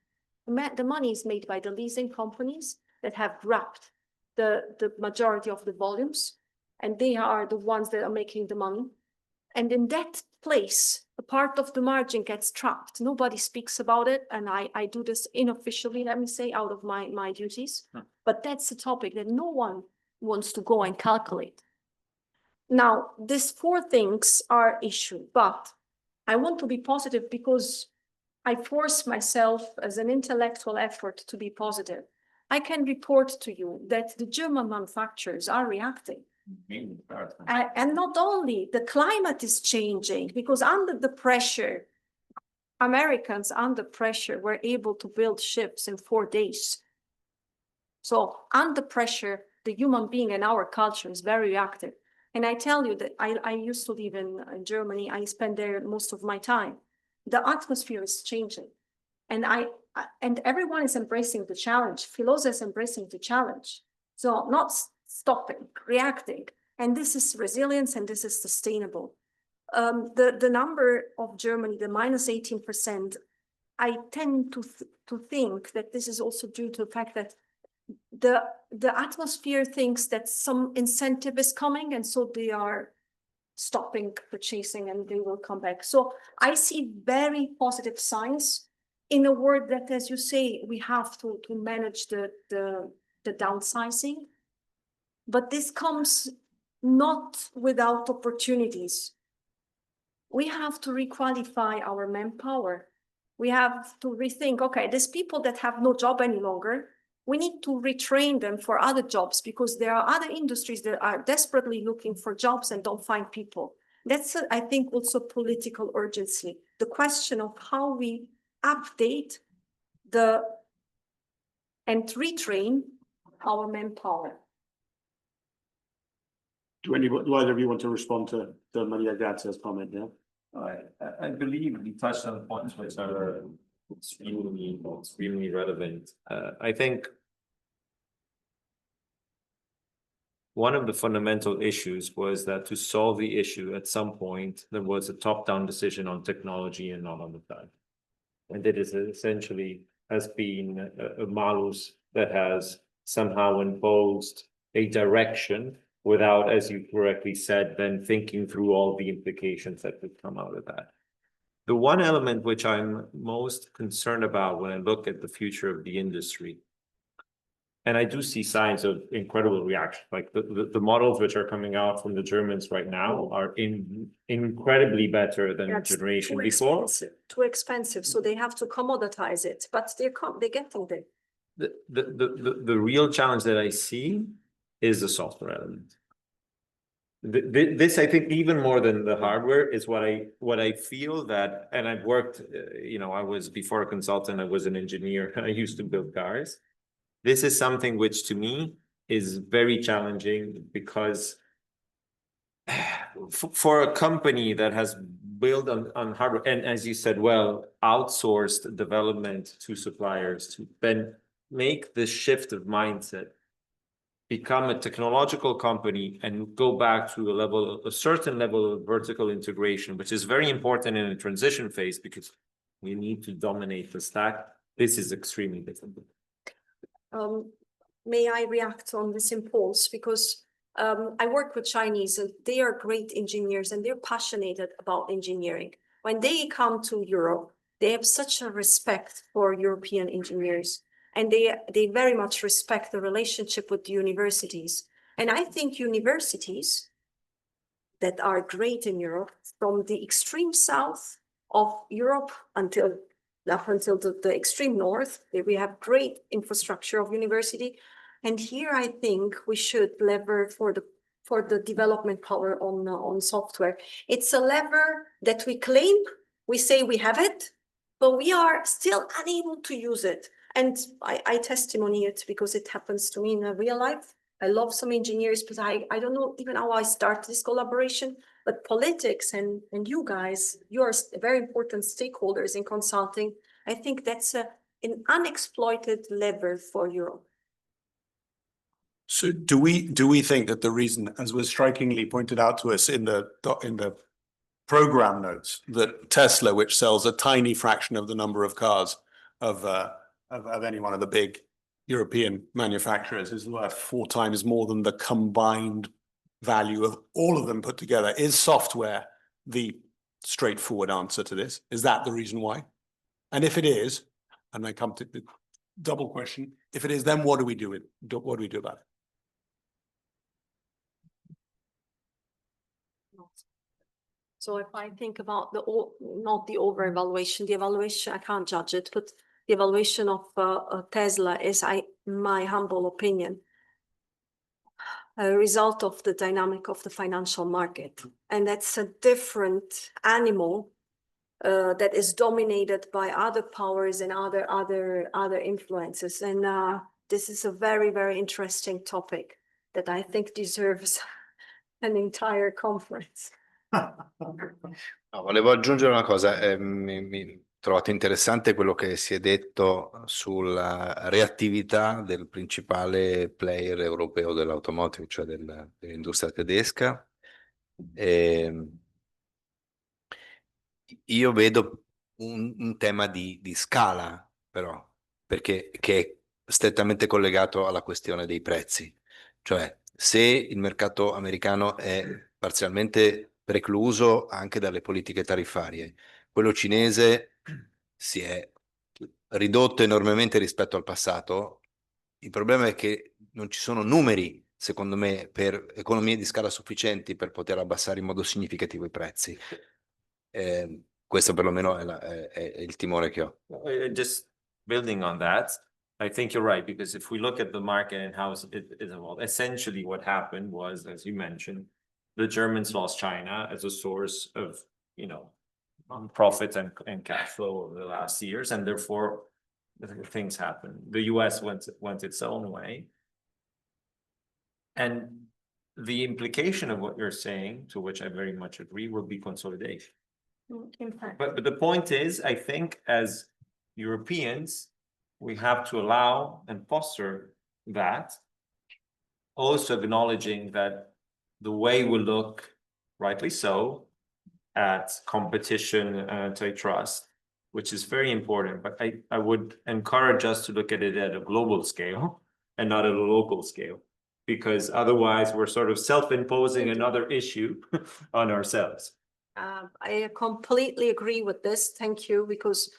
Speaker 3: The money is made by the leasing companies that have grabbed the majority of the volumes, and they are the ones that are making the money. And in that place, a part of the margin gets trapped. Nobody speaks about it, and I do this unofficially, let me say, out of my duties. But that's a topic that no one wants to go and calculate. Now, these four things are issue, but I want to be positive because I force myself as an intellectual effort to be positive. I can report to you that the German manufacturers are reacting. And not only, the climate is changing because under the pressure, Americans under pressure were able to build ships in 4 days. So under pressure, the human being in our culture is very reactive. And I tell you that I used to live in Germany. I spend there most of my time. The atmosphere is changing. And everyone is embracing the challenge. Filosa is embracing the challenge. So not stopping, reacting. And this is resilience and this is sustainable. The number of Germany, the minus 18%, I tend to think that this is also due to the fact that the atmosphere thinks that some incentive is coming, and so they are stopping purchasing and they will come back. So I see very positive signs in a world that, as you say, we have to manage the downsizing. But this comes not without opportunities. We have to requalify our manpower. We have to rethink, okay, there's people that have no job any longer. We need to retrain them for other jobs because there are other industries that are desperately looking for jobs and don't find people. That's, I think, also political urgency. The question of how we update and retrain our manpower.
Speaker 1: Do either of you want to respond to Maria Grazia's comment? Yeah.
Speaker 2: I believe we touched on points which are extremely relevant. I think one of the fundamental issues was that to solve the issue at some point, there was a top-down decision on technology and not on the time. And it is essentially has been a malus that has somehow imposed a direction without, as you correctly said, then thinking through all the implications that would come out of that. The one element which I'm most concerned about when I look at the future of the industry, and I do see signs of incredible reaction, like the models which are coming out from the Germans right now are incredibly better than the
Speaker 3: That's
Speaker 2: generation
Speaker 3: too
Speaker 2: before.
Speaker 3: Too expensive, so they have to commoditize it, but they're getting there.
Speaker 2: The real challenge that I see is the software element. This, I think, even more than the hardware, is what I feel that, and I've worked, I was before a consultant, I was an engineer, I used to build cars. This is something which to me is very challenging because for a company that has built on hardware, and as you said, well, outsourced development to suppliers to then make the shift of mindset, become a technological company and go back to a certain level of vertical integration, which is very important in a transition phase because we need to dominate the stack. This is extremely difficult.
Speaker 3: May I react on this impulse? Because I work with Chinese and they are great engineers and they're passionate about engineering. When they come to Europe, they have such a respect for European engineers, and they very much respect the relationship with the universities. And I think universities that are great in Europe, from the extreme south of Europe up until the extreme north, we have great infrastructure of university. And here I think we should lever for the development power on software. It's a lever that we claim, we say we have it, but we are still unable to use it. And I testimony it because it happens to me in real life. I love some engineers, but I don't know even how I start this collaboration. But politics and you guys, you're very important stakeholders in consulting. I think that's an unexploited lever for Europe.
Speaker 1: So do we think that the reason, as was strikingly pointed out to us in the program notes, that Tesla, which sells a tiny fraction of the number of cars of any one of the big European manufacturers, is worth 4 times more than the combined value of all of them put together? Is software the straightforward answer to this? Is that the reason why? And if it is, and I come to the double question, if it is, then what do we do about it?
Speaker 3: So if I think about not the over-evaluation, the evaluation, I can't judge it, but the evaluation of Tesla is, my humble opinion, a result of the dynamic of the financial market. And that's a different animal that is dominated by other powers and other influences. And this is a very, very interesting topic that I think deserves an entire conference.
Speaker 4: No, volevo aggiungere una cosa, mi trovato interessante quello che si è detto sulla reattività del principale player europeo dell'automotive, cioè dell'industria tedesca. Io vedo un tema di scala, però, perché che è strettamente collegato alla questione dei prezzi. Cioè, se il mercato americano è parzialmente precluso anche dalle politiche tariffarie, quello cinese si è ridotto enormemente rispetto al passato. Il problema è che non ci sono numeri, secondo me, per economie di scala sufficienti per poter abbassare in modo significativo i prezzi. Questo perlomeno è il timore che ho.
Speaker 2: Just building on that, I think you're right, because if we look at the market and how it evolved, essentially what happened was, as you mentioned, the Germans lost China as a source of, profits and cash flow over the last years, and therefore things happened. The US went its own way. And the implication of what you're saying, to which I very much agree, will be consolidation. But the point is, I think as Europeans, we have to allow and foster that also acknowledging that the way we look, rightly so, at competition and antitrust, which is very important, but I would encourage us to look at it at a global scale and not at a local scale, because otherwise we're sort of self-imposing another issue on ourselves.
Speaker 3: I completely agree with this. Thank you, because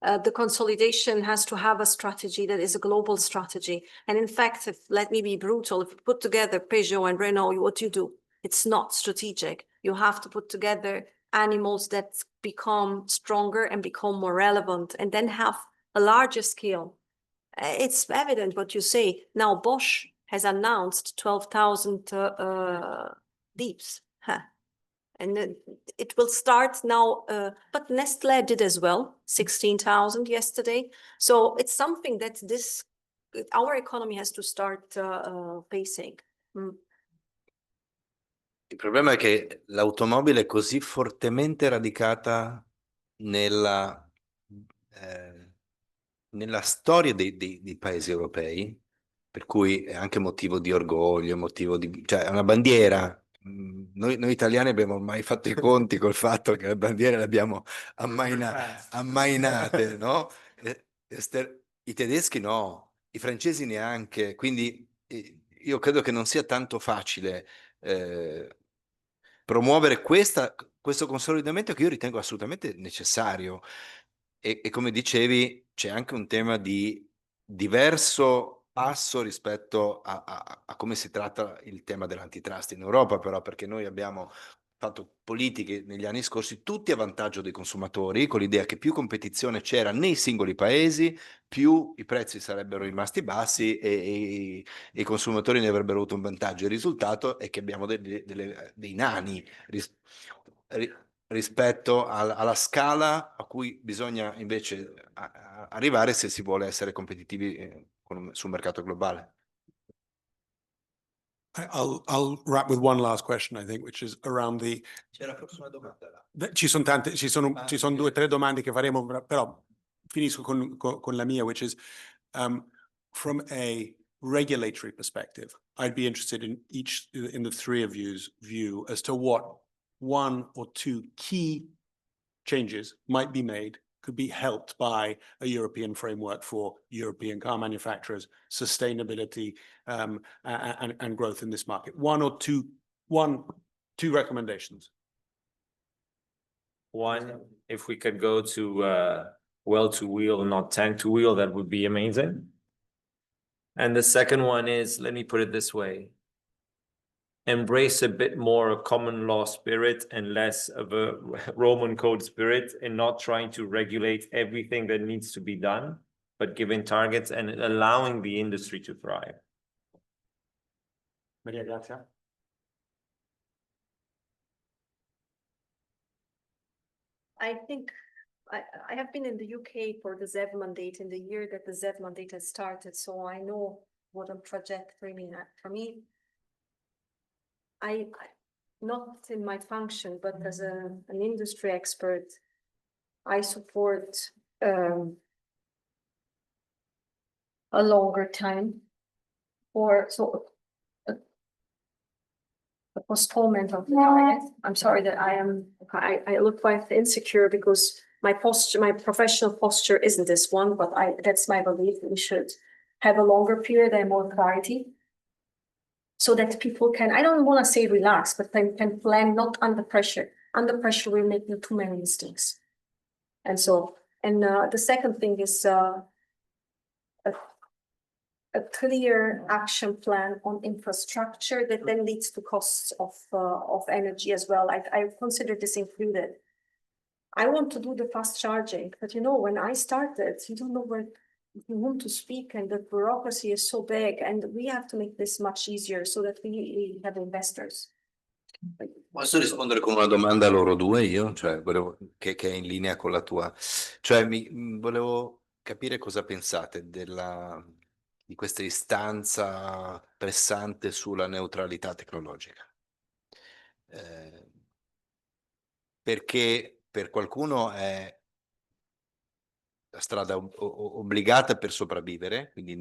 Speaker 3: the consolidation has to have a strategy that is a global strategy. And in fact, let me be brutal, if you put together Peugeot and Renault, what you do? It's not strategic. You have to put together animals that become stronger and become more relevant, and then have a larger scale. It's evident what you say. Now Bosch has announced 12,000 deeps. Huh. And it will start now, but Nestlé did as well, 16,000 yesterday. So it's something that our economy has to start facing.
Speaker 4: Il problema è che l'automobile è così fortemente radicata nella storia dei paesi europei, per cui è anche motivo di orgoglio, cioè è una bandiera. Noi italiani abbiamo mai fatto i conti col fatto che le bandiere le abbiamo ammainate, no? I tedeschi no, i francesi neanche, quindi io credo che non sia tanto facile promuovere questo consolidamento che io ritengo assolutamente necessario. E come dicevi, c'è anche un tema di diverso passo rispetto a come si tratta il tema dell'antitrust in Europa, però, perché noi abbiamo fatto politiche negli anni scorsi tutti a vantaggio dei consumatori, con l'idea che più competizione c'era nei singoli paesi, più i prezzi sarebbero rimasti bassi e i consumatori ne avrebbero avuto un vantaggio. Il risultato è che abbiamo dei nani rispetto alla scala a cui bisogna invece arrivare se si vuole essere competitivi sul mercato globale.
Speaker 1: I'll wrap with one last question, I think, which is around the.
Speaker 4: C'era forse una domanda là.
Speaker 1: Ci sono tante, ci sono 2 o 3 domande che faremo, però finisco con la mia, which is from a regulatory perspective, I'd be interested in the three of you's view as to what 1 or 2 key changes might be made, could be helped by a European framework for European car manufacturers, sustainability, and growth in this market. 1 or 2 recommendations.
Speaker 2: One, if we could go to well-to-wheel, not tank-to-wheel, that would be amazing. And the second one is, let me put it this way, embrace a bit more a common law spirit and less of a Roman code spirit, and not trying to regulate everything that needs to be done, but giving targets and allowing the industry to thrive.
Speaker 1: Maria Grazia.
Speaker 3: I think I have been in the UK for the ZEV mandate in the year that the ZEV mandate has started, so I know what a trajectory means. For me, I not in my function, but as an industry expert, I support a longer time or a postponement of the target. I'm sorry that I look quite insecure because my professional posture isn't this one, but that's my belief. We should have a longer period and more clarity, so that people can, I don't want to say relax, but can plan not under pressure. Under pressure, we're making too many mistakes. And so, the second thing is a clear action plan on infrastructure that then leads to costs of energy as well. I consider this included. I want to do the fast charging, but when I started, you don't know where you want to speak, and the bureaucracy is so big, and we have to make this much easier so that we have investors.
Speaker 4: Posso rispondere con una domanda a loro due io? Cioè, che è in linea con la tua. Cioè, volevo capire cosa pensate di questa istanza pressante sulla neutralità tecnologica. Perché per qualcuno è la strada obbligata per sopravvivere, quindi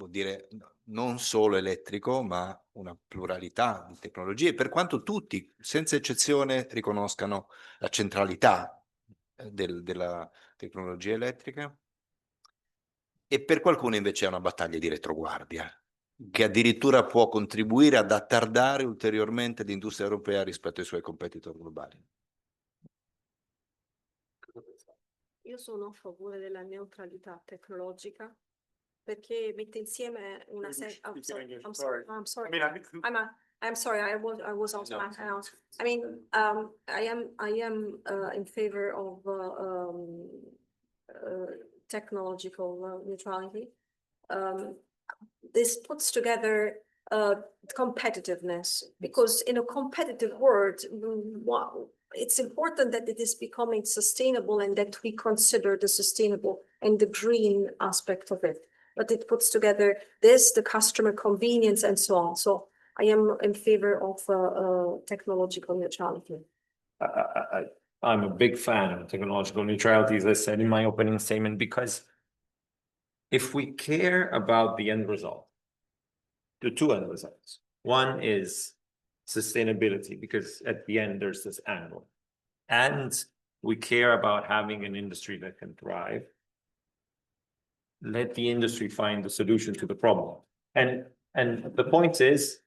Speaker 4: vuol dire non solo elettrico, ma una pluralità di tecnologie, per quanto tutti, senza eccezione, riconoscano la centralità della tecnologia elettrica. E per qualcuno invece è una battaglia di retroguardia, che addirittura può contribuire ad attardare ulteriormente l'industria europea rispetto ai suoi competitor globali.
Speaker 3: Io sono a favore della neutralità tecnologica perché mette insieme una serie. I'm sorry. I'm sorry. I'm sorry. I'm sorry. I was also. I mean, I am in favor of technological neutrality. This puts together competitiveness because in a competitive world, it's important that it is becoming sustainable and that we consider the sustainable and the green aspect of it. But it puts together this, the customer convenience and so on. So I am in favor of technological neutrality.
Speaker 2: I'm a big fan of technological neutrality, as I said in my opening statement, because if we care about the end result, the two end results, one is sustainability, because at the end there's this angle, and we care about having an industry that can thrive. Let the industry find the solution to the problem. And the point is,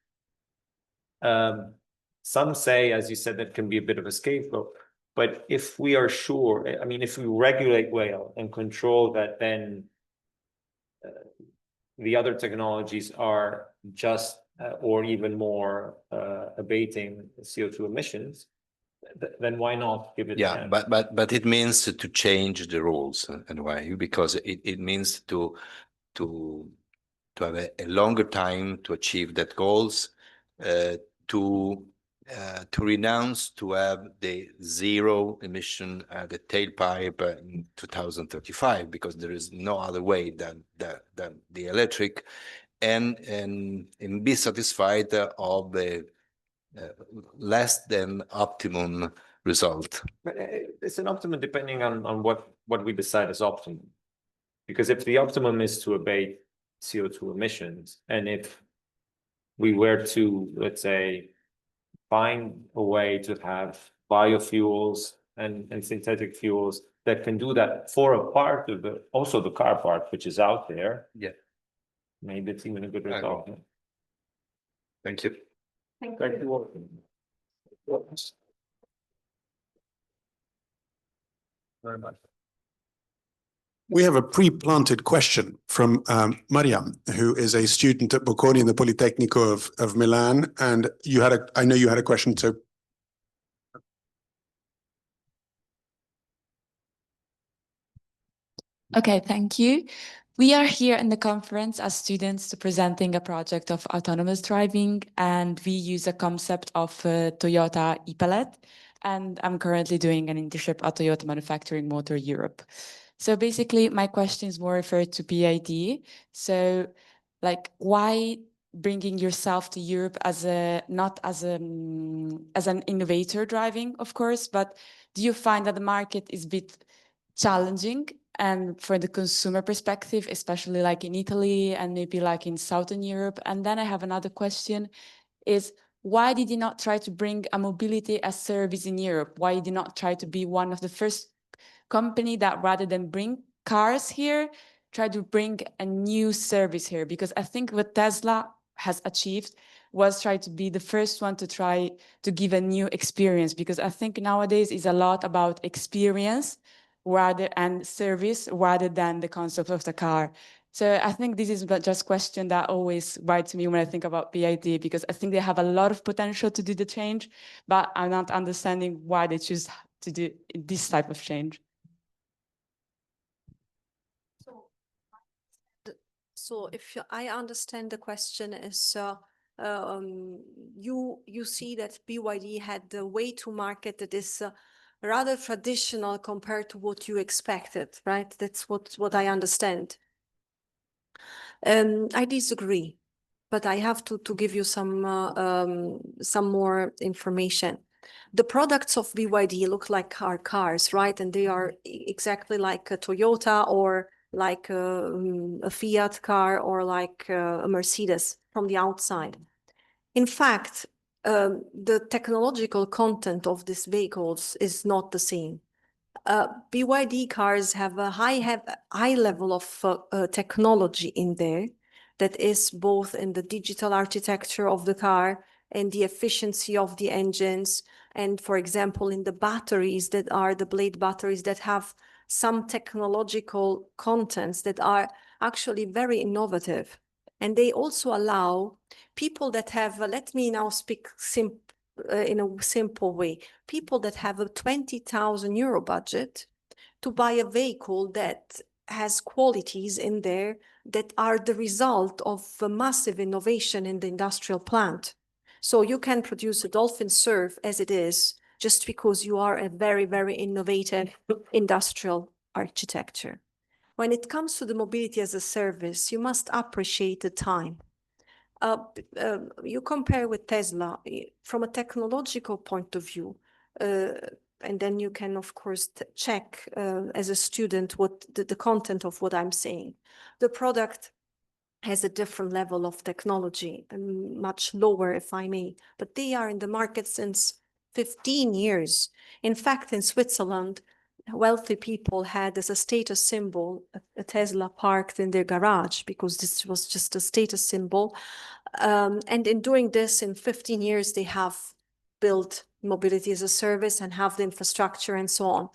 Speaker 2: some say, as you said, that can be a bit of a scapegoat. But if we are sure, I mean, if we regulate well and control that, then the other technologies are just or even more abating CO2 emissions, then why not give it a chance?
Speaker 4: but it means to change the rules and why, because it means to have a longer time to achieve that goals, to renounce to have the zero emission the tailpipe in 2035, because there is no other way than the electric, and be satisfied of the less than optimum result.
Speaker 2: But it's an optimum depending on what we decide is optimum. Because if the optimum is to abate CO2 emissions, and if we were to, let's say, find a way to have biofuels and synthetic fuels that can do that for a part of also the car part, which is out there.
Speaker 4: Yeah.
Speaker 2: Maybe it's even a good result.
Speaker 4: Thank you.
Speaker 3: Thank
Speaker 2: Thank
Speaker 3: you.
Speaker 2: you. Very much.
Speaker 5: We have a pre-planted question from Mariam, who is a student at Bocconi in the Politecnico of Milan. And I know you had a question, so.
Speaker 6: Okay, thank you. We are here in the conference as students presenting a project of autonomous driving, and we use a concept of Toyota e-Palette. And I'm currently doing an internship at Toyota Manufacturing Motor Europe. So basically, my question is more referred to PID. So, like, why bringing yourself to Europe not as an innovator driving, of course, but do you find that the market is a bit challenging? And for the consumer perspective, especially like in Italy and maybe like in Southern Europe. And then I have another question is, why did you not try to bring a mobility as service in Europe? Why did you not try to be one of the first company that rather than bring cars here, try to bring a new service here? Because I think what Tesla has achieved was try to be the first one to try to give a new experience, because I think nowadays is a lot about experience and service rather than the concept of the car. So I think this is just question that always writes me when I think about PID, because I think they have a lot of potential to do the change, but I'm not understanding why they choose to do this type of change.
Speaker 3: So if I understand the question is, you see that BYD had the way to market that is rather traditional compared to what you expected, right? That's what I understand. I disagree, but I have to give you some more information. The products of BYD look like cars, right? And they are exactly like a Toyota or like a Fiat car or like a Mercedes from the outside. In fact, the technological content of these vehicles is not the same. BYD cars have a high level of technology in there that is both in the digital architecture of the car and the efficiency of the engines. And for example, in the batteries that are the blade batteries that have some technological contents that are actually very innovative. And they also allow people that have, let me now speak in a simple way, people that have a 20,000 euro budget to buy a vehicle that has qualities in there that are the result of a massive innovation in the industrial plant. So you can produce a Dolphin Surf as it is just because you are a very, very innovative industrial architecture. When it comes to the mobility as a service, you must appreciate the time. You compare with Tesla from a technological point of view, and then you can, of course, check as a student what the content of what I'm saying. The product has a different level of technology, and much lower, if I may, but they are in the market since 15 years. In fact, in Switzerland, wealthy people had as a status symbol a Tesla parked in their garage because this was just a status symbol. And in doing this, in 15 years, they have built mobility as a service and have the infrastructure and so on.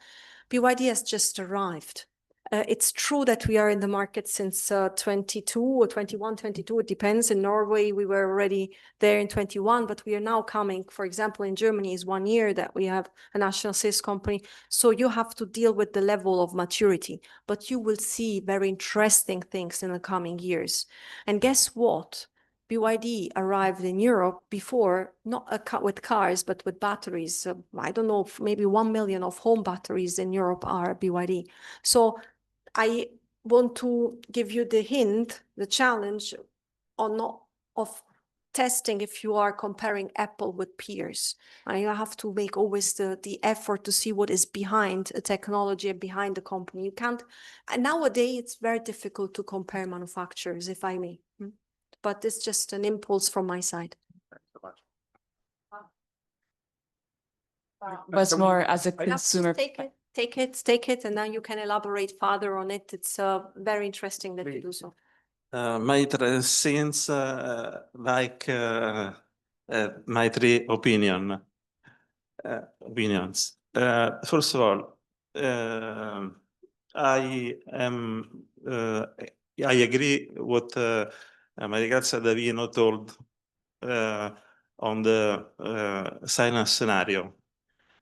Speaker 3: BYD has just arrived. It's true that we are in the market since 22 or 21, 22, it depends. In Norway, we were already there in 21, but we are now coming, for example, in Germany is 1 year that we have a national sales company. So you have to deal with the level of maturity, but you will see very interesting things in the coming years. And guess what? BYD arrived in Europe before, not with cars, but with batteries. I don't know, maybe 1 million of home batteries in Europe are BYD. So I want to give you the hint, the challenge of testing if you are comparing Apple with peers. You have to make always the effort to see what is behind a technology and behind the company. You can't, and nowadays it's very difficult to compare manufacturers, if I may. But it's just an impulse from my side.
Speaker 1: Thanks so much.
Speaker 6: Was more as a consumer.
Speaker 3: Take it, and then you can elaborate further on it. It's very interesting that you do so.
Speaker 7: My since like my three opinions. First of all, I agree what Maria Grazia Davino told on the silence scenario.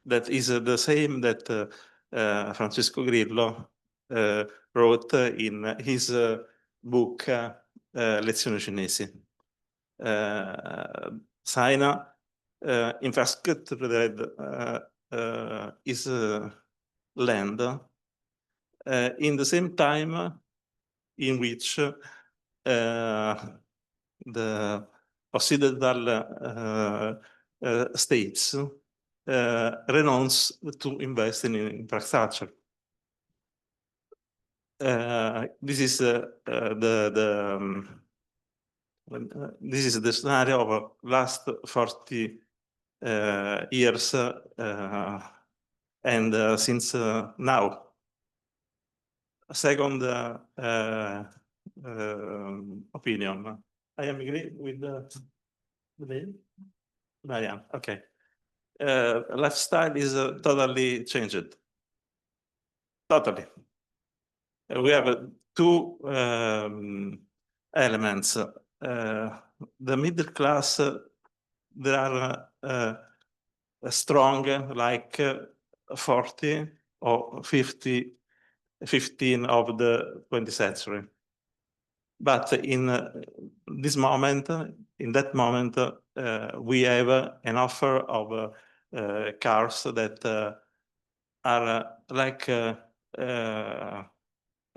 Speaker 7: That is the same that Francesco Grillo wrote in his book Lezioni Cinesi. China, in fact, is land in the same time in which the Occidental states renounce to invest in infrastructure. This is this is the scenario of last 40 years and since now. Second opinion, I am agree with the Marianne. Okay. Lifestyle is totally changed. Totally. We have two elements. The middle class, they are strong, like 40 or 50, 15 of the 20th century. But in this moment, in that moment, we have an offer of cars that are like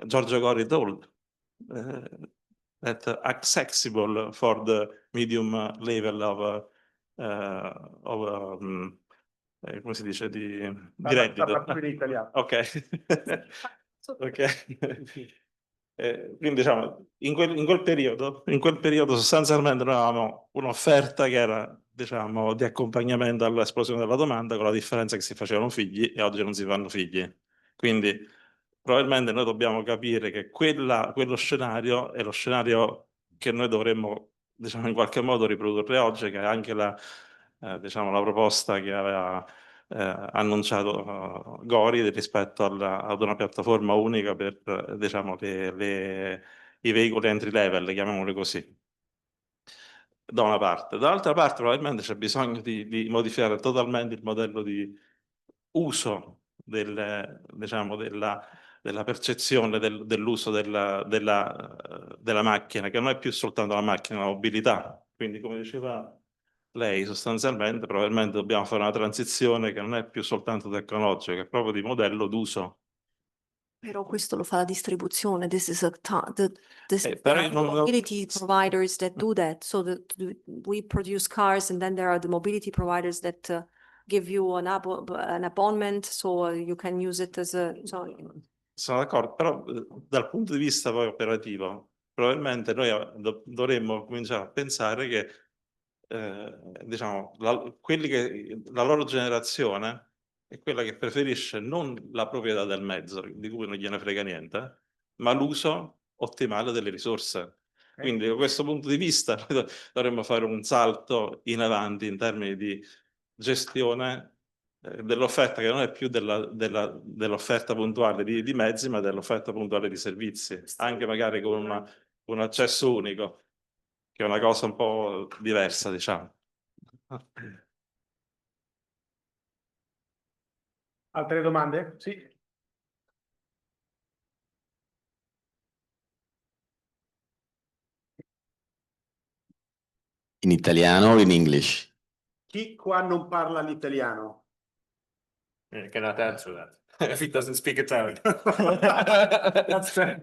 Speaker 7: Giorgio Gori told, that accessible for the medium level of come si dice, di reddito.
Speaker 1: Italiano.
Speaker 7: Ok. Ok. Quindi diciamo, in quel periodo sostanzialmente noi avevamo un'offerta che era, diciamo, di accompagnamento all'esplosione della domanda, con la differenza che si facevano figli e oggi non si fanno figli. Quindi probabilmente noi dobbiamo capire che quello scenario è lo scenario che noi dovremmo, diciamo, in qualche modo riprodurre oggi, che è anche diciamo, la proposta che aveva annunciato Gori rispetto ad una piattaforma unica per diciamo, i veicoli entry level, chiamiamoli così, da una parte. Dall'altra parte probabilmente c'è bisogno di modificare totalmente il modello di uso diciamo, della percezione dell'uso della macchina, che non è più soltanto la macchina, la mobilità. Quindi, come diceva lei, sostanzialmente, probabilmente dobbiamo fare una transizione che non è più soltanto tecnologica, che è proprio di modello d'uso.
Speaker 8: Però questo lo fa la distribuzione. This is there
Speaker 7: però
Speaker 8: are
Speaker 7: io non-
Speaker 8: mobility providers that do that. So we produce cars, and then there are the mobility providers that give you an appointment, so you can use it as a.
Speaker 7: Sono d'accordo, però dal punto di vista poi operativo, probabilmente noi dovremmo cominciare a pensare che diciamo, la loro generazione è quella che preferisce non la proprietà del mezzo, di cui non gliene frega niente, ma l'uso ottimale delle risorse. Quindi da questo punto di vista noi dovremmo fare un salto in avanti in termini di gestione dell'offerta, che non è più dell'offerta puntuale di mezzi, ma dell'offerta puntuale di servizi, anche magari con un accesso unico, che è una cosa un po' diversa, diciamo.
Speaker 1: Altre domande? Sì.
Speaker 9: In italiano o in English?
Speaker 1: Chi qua non parla l'italiano?
Speaker 2: Cannot answer that. If he doesn't speak Italian.
Speaker 1: That's fair.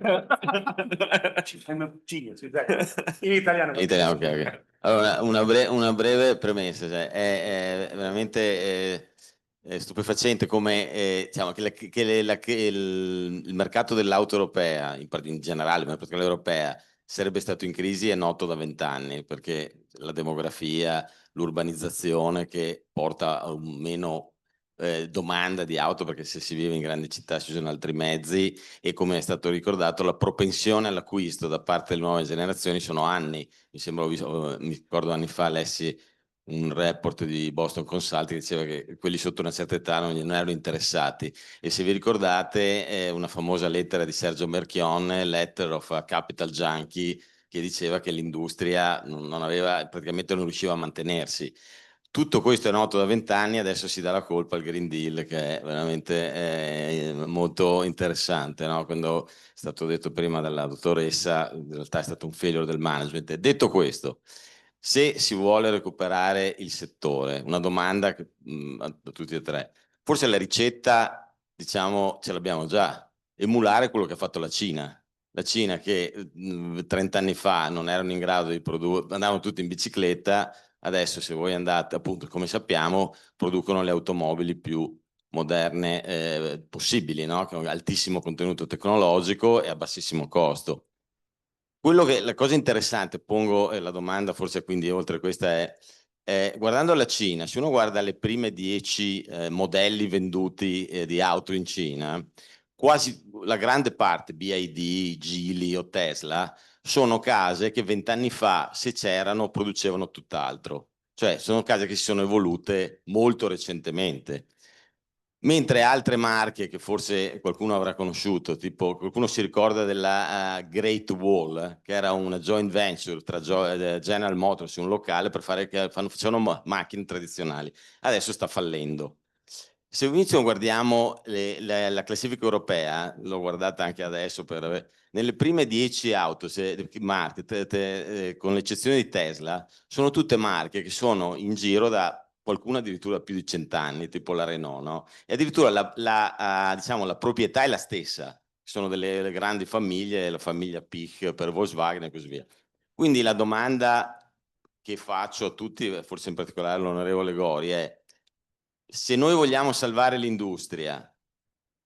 Speaker 1: I'm a genius, exactly. In italiano.
Speaker 9: In italiano, ok, ok. Allora, una breve premessa, cioè, è veramente è stupefacente come diciamo, che il mercato dell'auto europea, in generale, ma in particolare europea, sarebbe stato in crisi è noto da 20 anni, perché la demografia, l'urbanizzazione che porta a un meno domanda di auto, perché se si vive in grandi città ci sono altri mezzi, e come è stato ricordato la propensione all'acquisto da parte delle nuove generazioni sono anni. Mi sembra, mi ricordo anni fa lessi un report di Boston Consulting che diceva che quelli sotto una certa età non erano interessati, e se vi ricordate una famosa lettera di Sergio Merchione, Letter of a Capital Junkie, che diceva che l'industria non aveva, praticamente non riusciva a mantenersi. Tutto questo è noto da 20 anni, adesso si dà la colpa al Green Deal, che è veramente molto interessante, no? Quando è stato detto prima dalla dottoressa, in realtà è stato un failure del management. Detto questo, se si vuole recuperare il settore, una domanda a tutti e tre, forse la ricetta, diciamo, ce l'abbiamo già, emulare quello che ha fatto la Cina. La Cina che 30 anni fa non erano in grado di produrre, andavano tutti in bicicletta. Adesso, se voi andate, appunto, come sappiamo, producono le automobili più moderne possibili, no? Con altissimo contenuto tecnologico e a bassissimo costo. La cosa interessante, pongo la domanda, forse quindi oltre questa è guardando la Cina, se uno guarda le prime 10 modelli venduti di auto in Cina, quasi la grande parte, BYD, Geely o Tesla, sono case che 20 anni fa, se c'erano, producevano tutt'altro. Cioè, sono case che si sono evolute molto recentemente. Mentre altre marche che forse qualcuno avrà conosciuto, tipo qualcuno si ricorda della Great Wall, che era una joint venture tra General Motors e un locale per facevano macchine tradizionali. Adesso sta fallendo. Se inizio guardiamo la classifica europea, l'ho guardata anche adesso, nelle prime 10 auto, marche, con l'eccezione di Tesla, sono tutte marche che sono in giro da qualcuno addirittura più di 100 anni, tipo la Renault, no? E addirittura diciamo, la proprietà è la stessa, sono delle grandi famiglie, la famiglia Pich per Volkswagen e così via. Quindi la domanda che faccio a tutti, forse in particolare all'onorevole Gori, è: se noi vogliamo salvare l'industria,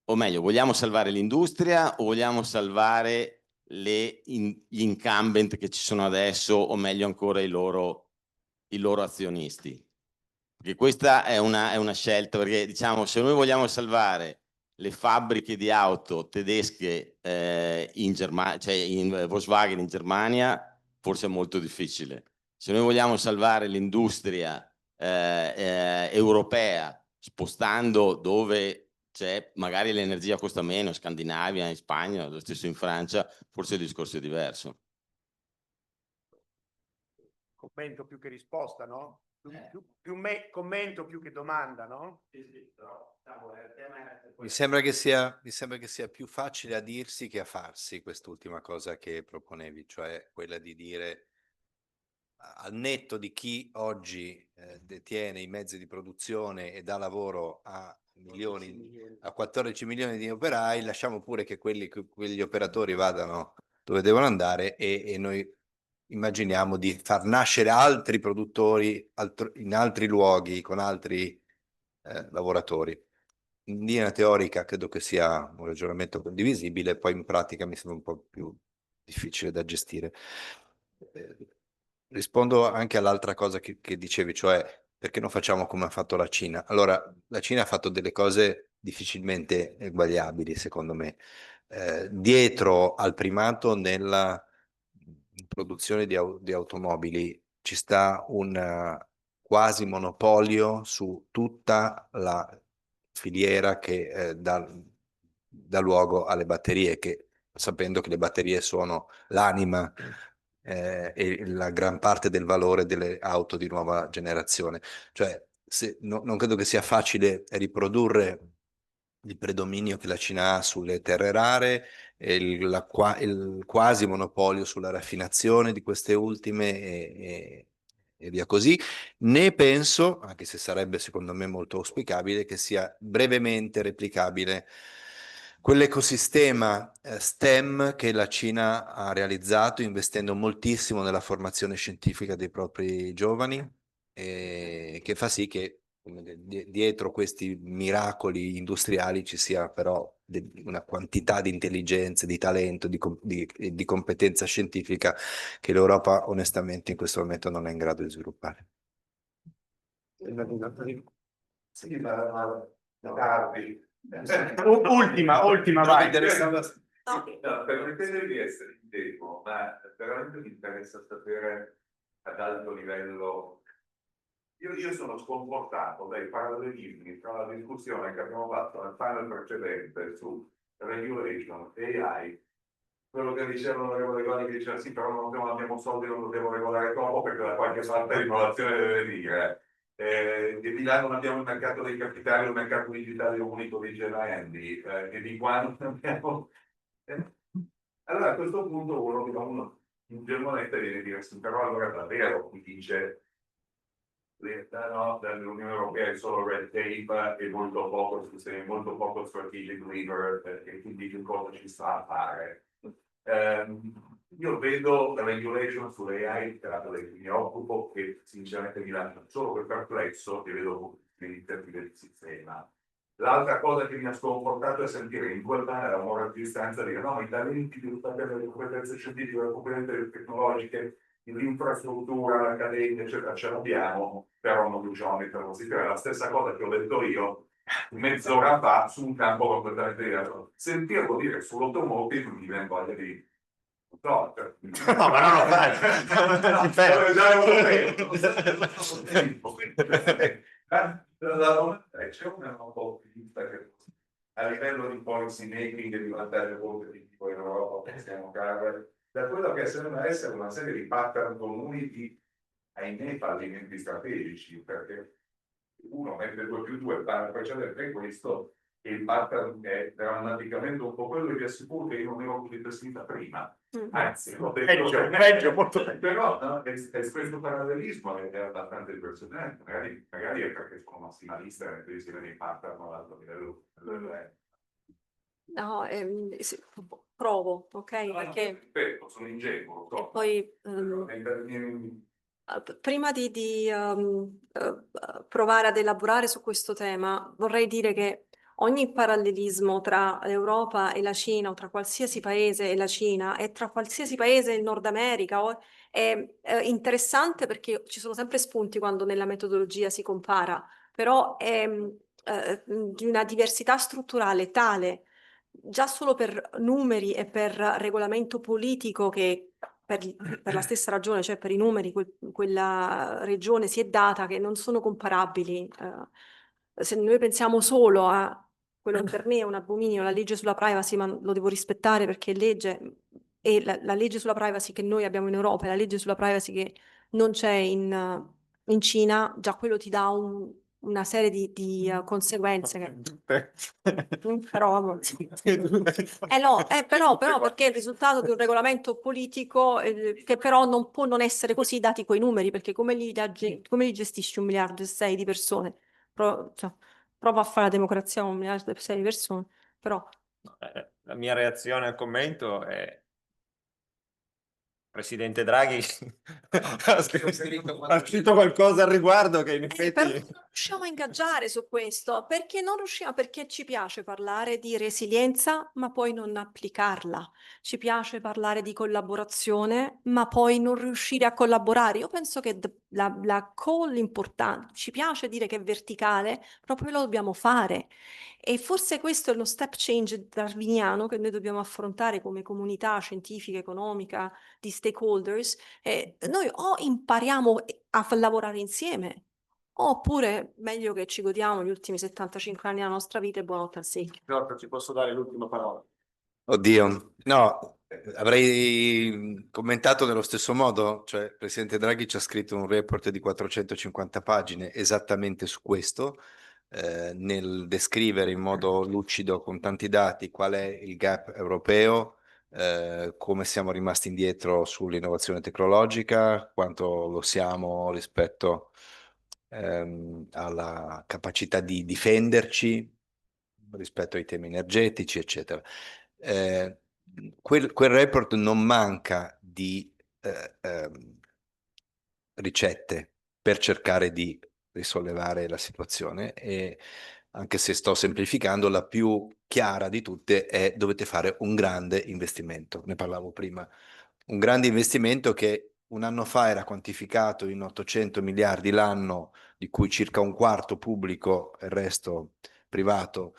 Speaker 9: o meglio, vogliamo salvare l'industria o vogliamo salvare gli incumbent che ci sono adesso, o meglio ancora i loro azionisti. Perché questa è una scelta, perché diciamo, se noi vogliamo salvare le fabbriche di auto tedesche in Germania, cioè in Volkswagen in Germania, forse è molto difficile. Se noi vogliamo salvare l'industria europea, spostando dove c'è, magari l'energia costa meno, in Scandinavia, in Spagna, lo stesso in Francia, forse il discorso è diverso.
Speaker 1: Commento più che risposta, no? Commento più che domanda, no?
Speaker 4: Mi sembra che sia più facile a dirsi che a farsi quest'ultima cosa che proponevi, cioè quella di dire al netto di chi oggi detiene i mezzi di produzione e dà lavoro a 14 milioni di operai, lasciamo pure che quegli operatori vadano dove devono andare e noi immaginiamo di far nascere altri produttori in altri luoghi con altri lavoratori. In linea teorica credo che sia un ragionamento condivisibile, poi in pratica mi sembra un po' più difficile da gestire. Rispondo anche all'altra cosa che dicevi, cioè perché non facciamo come ha fatto la Cina? Allora, la Cina ha fatto delle cose difficilmente eguagliabili, secondo me. Dietro al primato nella produzione di automobili ci sta un quasi monopolio su tutta la filiera che dà luogo alle batterie, sapendo che le batterie sono l'anima e la gran parte del valore delle auto di nuova generazione. Cioè, non credo che sia facile riprodurre il predominio che la Cina ha sulle terre rare e il quasi monopolio sulla raffinazione di queste ultime e via così, né penso, anche se sarebbe secondo me molto auspicabile, che sia brevemente replicabile quell'ecosistema STEM che la Cina ha realizzato investendo moltissimo nella formazione scientifica dei propri giovani, che fa sì che dietro questi miracoli industriali ci sia però una quantità di intelligenza, di talento, di competenza scientifica che l'Europa onestamente in questo momento non è in grado di sviluppare.
Speaker 10: Sì, tardi.
Speaker 1: Ultima, vai.
Speaker 10: Permettete di essere in tempo, ma veramente mi interessa sapere ad alto livello. Io sono sconfortato dai parallelismi tra la discussione che abbiamo fatto nel panel precedente su regulation, AI, quello che dicevano l'onorevole che diceva sì, però non abbiamo soldi, non dobbiamo regolare troppo perché da qualche parte l'innovazione deve venire. E di là non abbiamo il mercato dei capitali, il mercato digitale unico, dice la Andy, e di quanto abbiamo. Allora a questo punto uno ingenuamente viene a dire sì, però allora davvero mi dice no, dall'Unione Europea è solo red tape e molto poco strategic lever e quindi che cosa ci sta a fare. Io vedo la regulation sull'AI, che mi occupo, che sinceramente mi lascia solo perplesso e vedo l'iniziativa del sistema. L'altra cosa che mi ha sconfortato è sentire in quel panel a un'ora di distanza dire no, i talenti delle competenze scientifiche, le competenze tecnologiche, l'infrastruttura, l'accademia, eccetera, ce l'abbiamo, però non riusciamo a metterlo così. È la stessa cosa che ho detto io mezz'ora fa su un campo completamente diverso. Sentirlo dire sull'automotive mi viene voglia di no,
Speaker 2: ma non lo
Speaker 10: c'è una opportunità che a livello di policy making e di vantaggio competitivo in Europa possiamo fare da quello che sembra essere una serie di pattern comuni di ahimè fallimenti strategici, perché uno mette 2 più 2 para precedente questo e il pattern è drammaticamente un po' quello che vi assicuro che io non ero così pessimista prima. Anzi, l'ho detto
Speaker 1: peggio, molto peggio.
Speaker 10: però no, questo parallelismo è abbastanza impressionante, magari è perché sono massimalista e quindi si vede in pattern all'altro livello.
Speaker 8: No, provo, ok? Perché
Speaker 10: Ripeto, sono ingenuo.
Speaker 8: e poi prima di provare ad elaborare su questo tema, vorrei dire che ogni parallelismo tra l'Europa e la Cina, o tra qualsiasi paese e la Cina, e tra qualsiasi paese e il Nord America, è interessante perché ci sono sempre spunti quando nella metodologia si compara, però è di una diversità strutturale tale, già solo per numeri e per regolamento politico, che per la stessa ragione, cioè per i numeri, quella regione si è data, che non sono comparabili. Se noi pensiamo solo a quello che per me è un abominio, la legge sulla privacy, ma lo devo rispettare perché è legge, e la legge sulla privacy che noi abbiamo in Europa e la legge sulla privacy che non c'è in Cina, già quello ti dà una serie di conseguenze. Però, no, però perché è il risultato di un regolamento politico che però non può non essere così dati quei numeri, perché come li gestisci 1,6 miliardi di persone? Cioè, prova a fare la democrazia con 1,6 miliardi di persone, però...
Speaker 2: La mia reazione al commento è Presidente Draghi ha scritto qualcosa al riguardo che in
Speaker 8: Però
Speaker 2: effetti...
Speaker 8: non riusciamo a ingaggiare su questo, perché non riusciamo, perché ci piace parlare di resilienza, ma poi non applicarla. Ci piace parlare di collaborazione, ma poi non riuscire a collaborare. Io penso che la call importante, ci piace dire che è verticale, proprio lo dobbiamo fare. E forse questo è lo step change darwiniano che noi dobbiamo affrontare come comunità scientifica, economica, di stakeholders. Noi o impariamo a lavorare insieme, oppure meglio che ci godiamo gli ultimi 75 anni della nostra vita e buonanotte al secchio.
Speaker 1: Giorgio, ti posso dare l'ultima parola?
Speaker 4: Oddio, no, avrei commentato nello stesso modo, cioè il Presidente Draghi ci ha scritto un report di 450 pagine esattamente su questo, nel descrivere in modo lucido con tanti dati qual è il gap europeo, come siamo rimasti indietro sull'innovazione tecnologica, quanto lo siamo rispetto alla capacità di difenderci rispetto ai temi energetici, eccetera. Quel report non manca di ricette per cercare di risollevare la situazione e anche se sto semplificando, la più chiara di tutte è dovete fare un grande investimento, ne parlavo prima, un grande investimento che un anno fa era quantificato in 800 miliardi l'anno, di cui circa un quarto pubblico e il resto privato,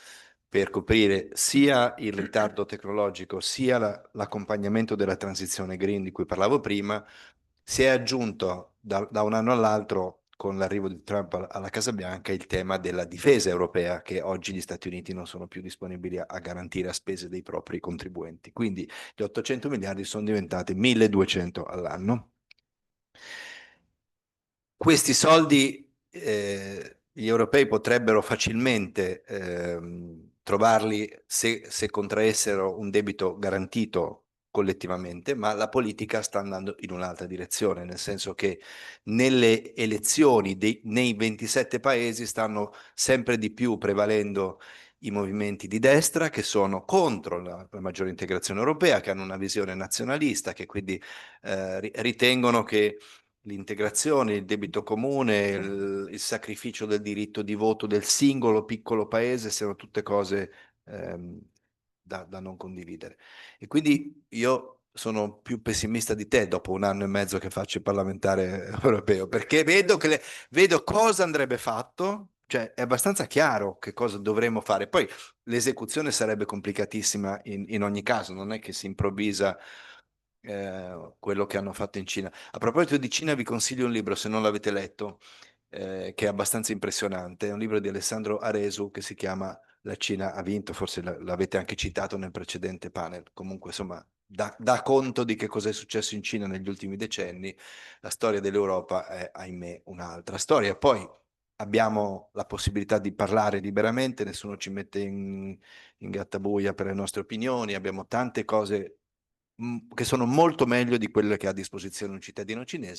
Speaker 4: per coprire sia il ritardo tecnologico sia l'accompagnamento della transizione green di cui parlavo prima. Si è aggiunto da un anno all'altro, con l'arrivo di Trump alla Casa Bianca, il tema della difesa europea, che oggi gli Stati Uniti non sono più disponibili a garantire a spese dei propri contribuenti. Quindi gli 800 miliardi sono diventati 1.200 all'anno. Questi soldi gli europei potrebbero facilmente trovarli se contraessero un debito garantito collettivamente, ma la politica sta andando in un'altra direzione, nel senso che nelle elezioni nei 27 paesi stanno sempre di più prevalendo i movimenti di destra che sono contro la maggiore integrazione europea, che hanno una visione nazionalista, che quindi ritengono che l'integrazione, il debito comune, il sacrificio del diritto di voto del singolo piccolo paese siano tutte cose da non condividere. E quindi io sono più pessimista di te dopo un anno e mezzo che faccio il parlamentare europeo, perché vedo cosa andrebbe fatto, cioè è abbastanza chiaro che cosa dovremmo fare. Poi l'esecuzione sarebbe complicatissima in ogni caso, non è che si improvvisa quello che hanno fatto in Cina. A proposito di Cina, vi consiglio un libro, se non l'avete letto, che è abbastanza impressionante. È un libro di Alessandro Aresu che si chiama La Cina ha vinto, forse l'avete anche citato nel precedente panel. Comunque, insomma, dà conto di che cosa è successo in Cina negli ultimi decenni. La storia dell'Europa è, ahimè, un'altra storia. Poi abbiamo la possibilità di parlare liberamente, nessuno ci mette in gattabuia per le nostre opinioni, abbiamo tante cose che sono molto meglio di quelle che ha a disposizione un cittadino cinese.